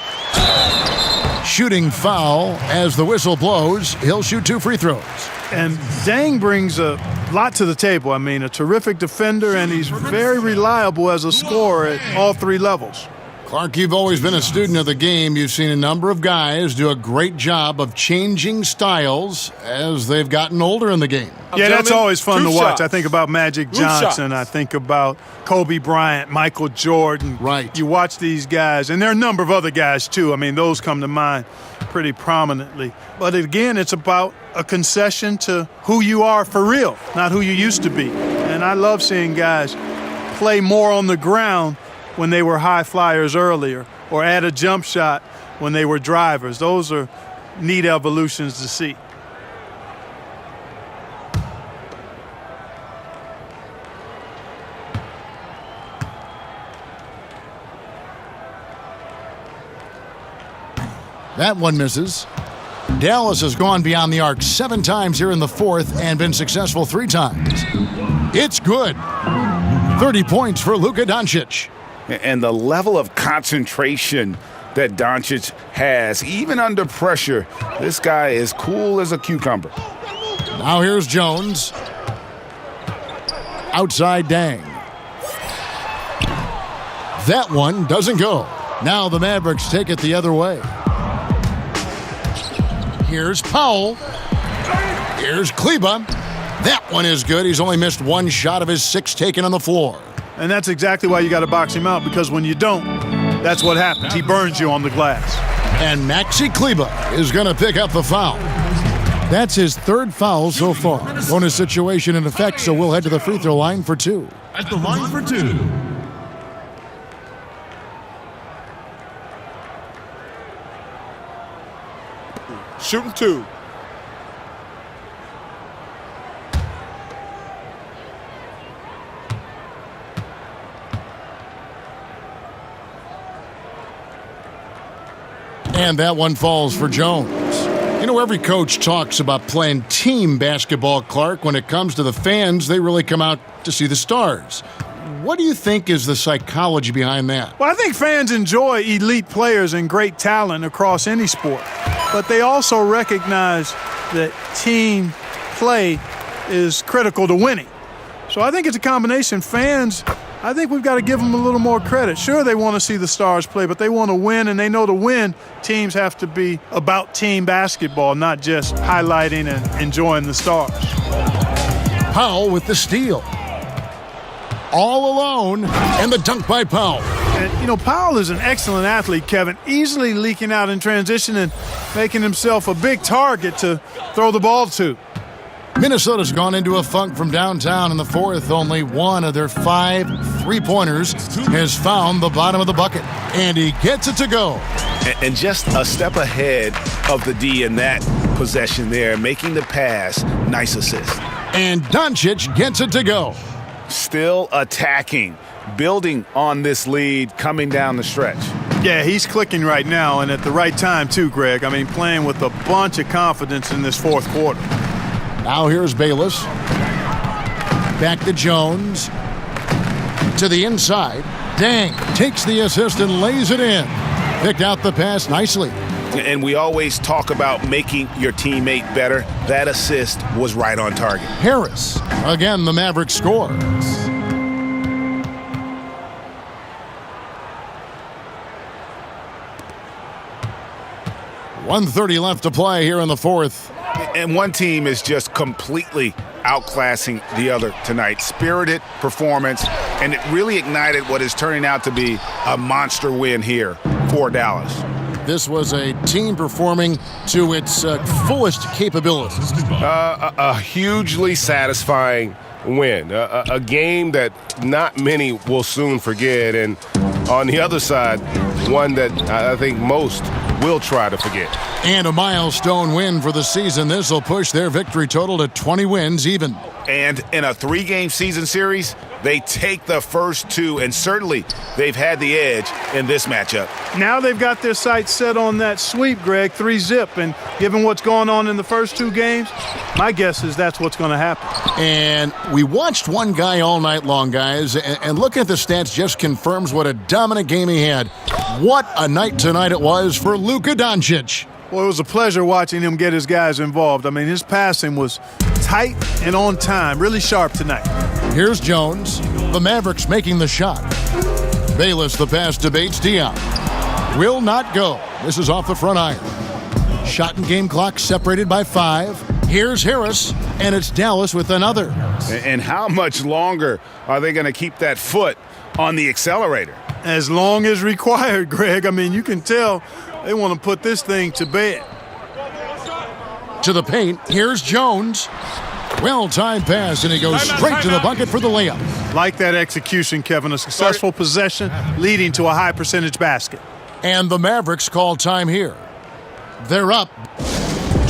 Shooting foul as the whistle blows. He'll shoot 2 free throws. And Dang brings a lot to the table. I mean, a terrific defender, and he's very reliable as a scorer at all 3 levels. Clark, you've always been a student of the game. You've seen a number of guys do a great job of changing styles as they've gotten older in the game. Yeah, that's always fun to watch. Shots. I think about Magic Johnson. I think about Kobe Bryant, Michael Jordan. Right. You watch these guys, and there are a number of other guys, too. I mean, those come to mind pretty prominently. But again, it's about a concession to who you are for real, not who you used to be. And I love seeing guys play more on the ground when they were high flyers earlier, or add a jump shot when they were drivers. Those are neat evolutions to see. That one misses. Dallas has gone beyond the arc 7 times here in the 4th and been successful 3 times. It's good. 30 points for Luka Doncic. And the level of concentration that Doncic has, even under pressure, this guy is cool as a cucumber. Now here's Jones. Outside Dang. That one doesn't go. Now the Mavericks take it the other way. Here's Powell. Here's Kleba. That one is good. He's only missed 1 shot of his 6 taken on the floor. And that's exactly why you got to box him out, because when you don't, that's what happens. He burns you on the glass. And Maxi Kleba is going to pick up the foul. That's his 3rd foul so far. Bonus situation in effect, so we'll head to the free throw line for 2. At the line for 2. Shooting 2. And that one falls for Jones. You know, every coach talks about playing team basketball, Clark. When it comes to the fans, they really come out to see the stars. What do you think is the psychology behind that? Well, I think fans enjoy elite players and great talent across any sport. But they also recognize that team play is critical to winning. So I think it's a combination. Fans I think we've got to give them a little more credit. Sure, they want to see the stars play, but they want to win, and they know to win, teams have to be about team basketball, not just highlighting and enjoying the stars. Powell with the steal. All alone, and the dunk by Powell. And, you know, Powell is an excellent athlete, Kevin, easily leaking out in transition and making himself a big target to throw the ball to. Minnesota's gone into a funk from downtown in the fourth. Only one of their 5 3-pointers has found the bottom of the bucket, and he gets it to go. And just a step ahead of the D in that possession there, making the pass. Nice assist. And Doncic gets it to go. Still attacking, building on this lead coming down the stretch. Yeah, he's clicking right now, and at the right time too, Greg. I mean, playing with a bunch of confidence in this fourth quarter. Now here's Bayless. Back to Jones. To the inside. Dang takes the assist and lays it in. Picked out the pass nicely. And we always talk about making your teammate better. That assist was right on target. Harris. Again, the Mavericks score. .130 left to play here in the fourth. And one team is just completely outclassing the other tonight. Spirited performance, and it really ignited what is turning out to be a monster win here for Dallas. This was a team performing to its fullest capabilities. A hugely satisfying win. A game that not many will soon forget. And on the other side, one that I think most will try to forget. And a milestone win for the season. This will push their victory total to 20 wins even. And in a 3-game season series, they take the first 2, and certainly they've had the edge in this matchup. Now they've got their sights set on that sweep, Greg, 3-zip, and given what's going on in the first 2 games, my guess is that's what's going to happen. And we watched one guy all night long, guys, and looking at the stats just confirms what a dominant game he had. What a night tonight it was for Luka Doncic. Well, it was a pleasure watching him get his guys involved. I mean, his passing was tight and on time, really sharp tonight. Here's Jones, the Mavericks making the shot. Bayless, the pass to Bates. Dion will not go. This is off the front iron. Shot and game clock separated by 5. Here's Harris, and it's Dallas with another. And how much longer are they going to keep that foot on the accelerator? As long as required, Greg. I mean, you can tell they want to put this thing to bed. To the paint, here's Jones. Well-timed pass, and he goes straight to the bucket for the layup. Like that execution, Kevin. A successful possession leading to a high-percentage basket. And the Mavericks call time here. They're up.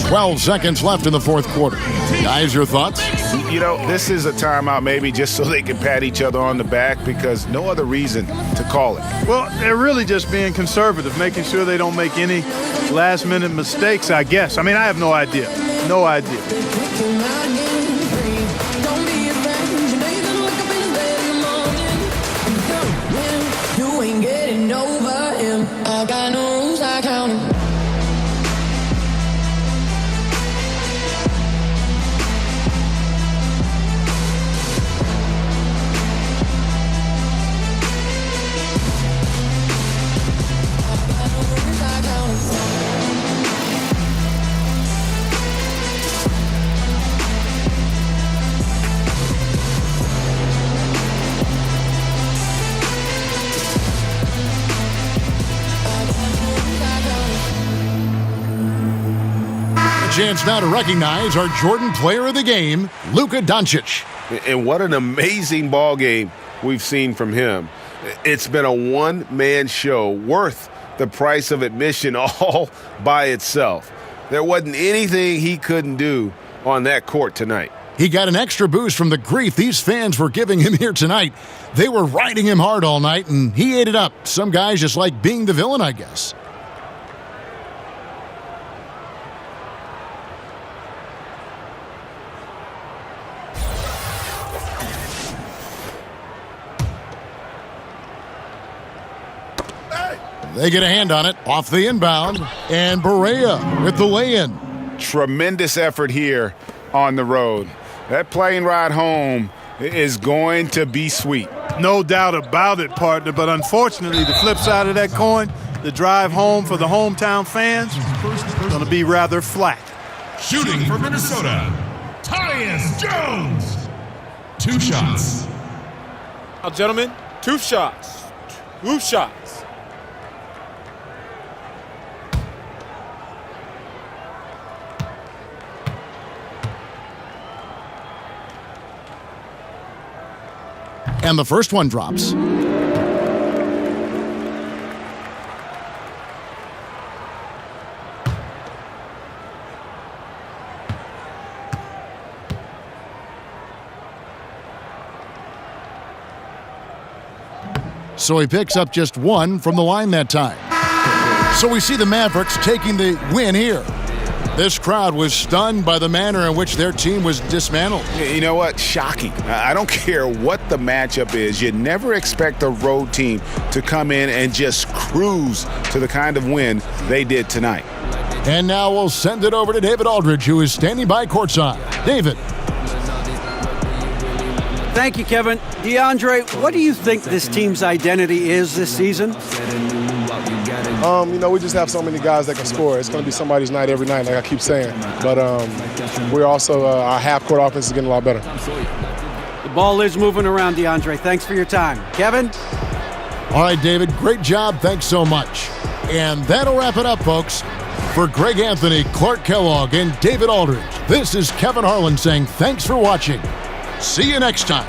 12 seconds left in the fourth quarter. Guys, your thoughts? You know, this is a timeout maybe just so they can pat each other on the back because no other reason to call it. Well, they're really just being conservative, making sure they don't make any last-minute mistakes, I guess. I mean, I have no idea. No idea. You ain't getting over him. I got no rules, I count him. Chance now to recognize our Jordan Player of the Game, Luka Doncic. And what an amazing ball game we've seen from him. It's been a one-man show worth the price of admission all by itself. There wasn't anything he couldn't do on that court tonight. He got an extra boost from the grief these fans were giving him here tonight. They were riding him hard all night, and he ate it up. Some guys just like being the villain, I guess. They get a hand on it, off the inbound, and Barea with the lay-in. Tremendous effort here on the road. That plane ride home is going to be sweet. No doubt about it, partner. But unfortunately, the flip side of that coin, the drive home for the hometown fans, is going to be rather flat. Shooting for Minnesota, Tyus Jones. 2 shots. Now, gentlemen, 2 shots. 2 shots. And the first one drops. So he picks up just 1 from the line that time. So we see the Mavericks taking the win here. This crowd was stunned by the manner in which their team was dismantled. You know what? Shocking. I don't care what the matchup is. You never expect a road team to come in and just cruise to the kind of win they did tonight. And now we'll send it over to David Aldridge, who is standing by courtside. David. Thank you, Kevin. DeAndre, what do you think this team's identity is this season? We just have so many guys that can score. It's going to be somebody's night every night, like I keep saying. But we're also, our half-court offense is getting a lot better. The ball is moving around, DeAndre. Thanks for your time. Kevin? All right, David, great job. Thanks so much. And that'll wrap it up, folks. For Greg Anthony, Clark Kellogg, and David Aldridge, this is Kevin Harlan saying thanks for watching. See you next time.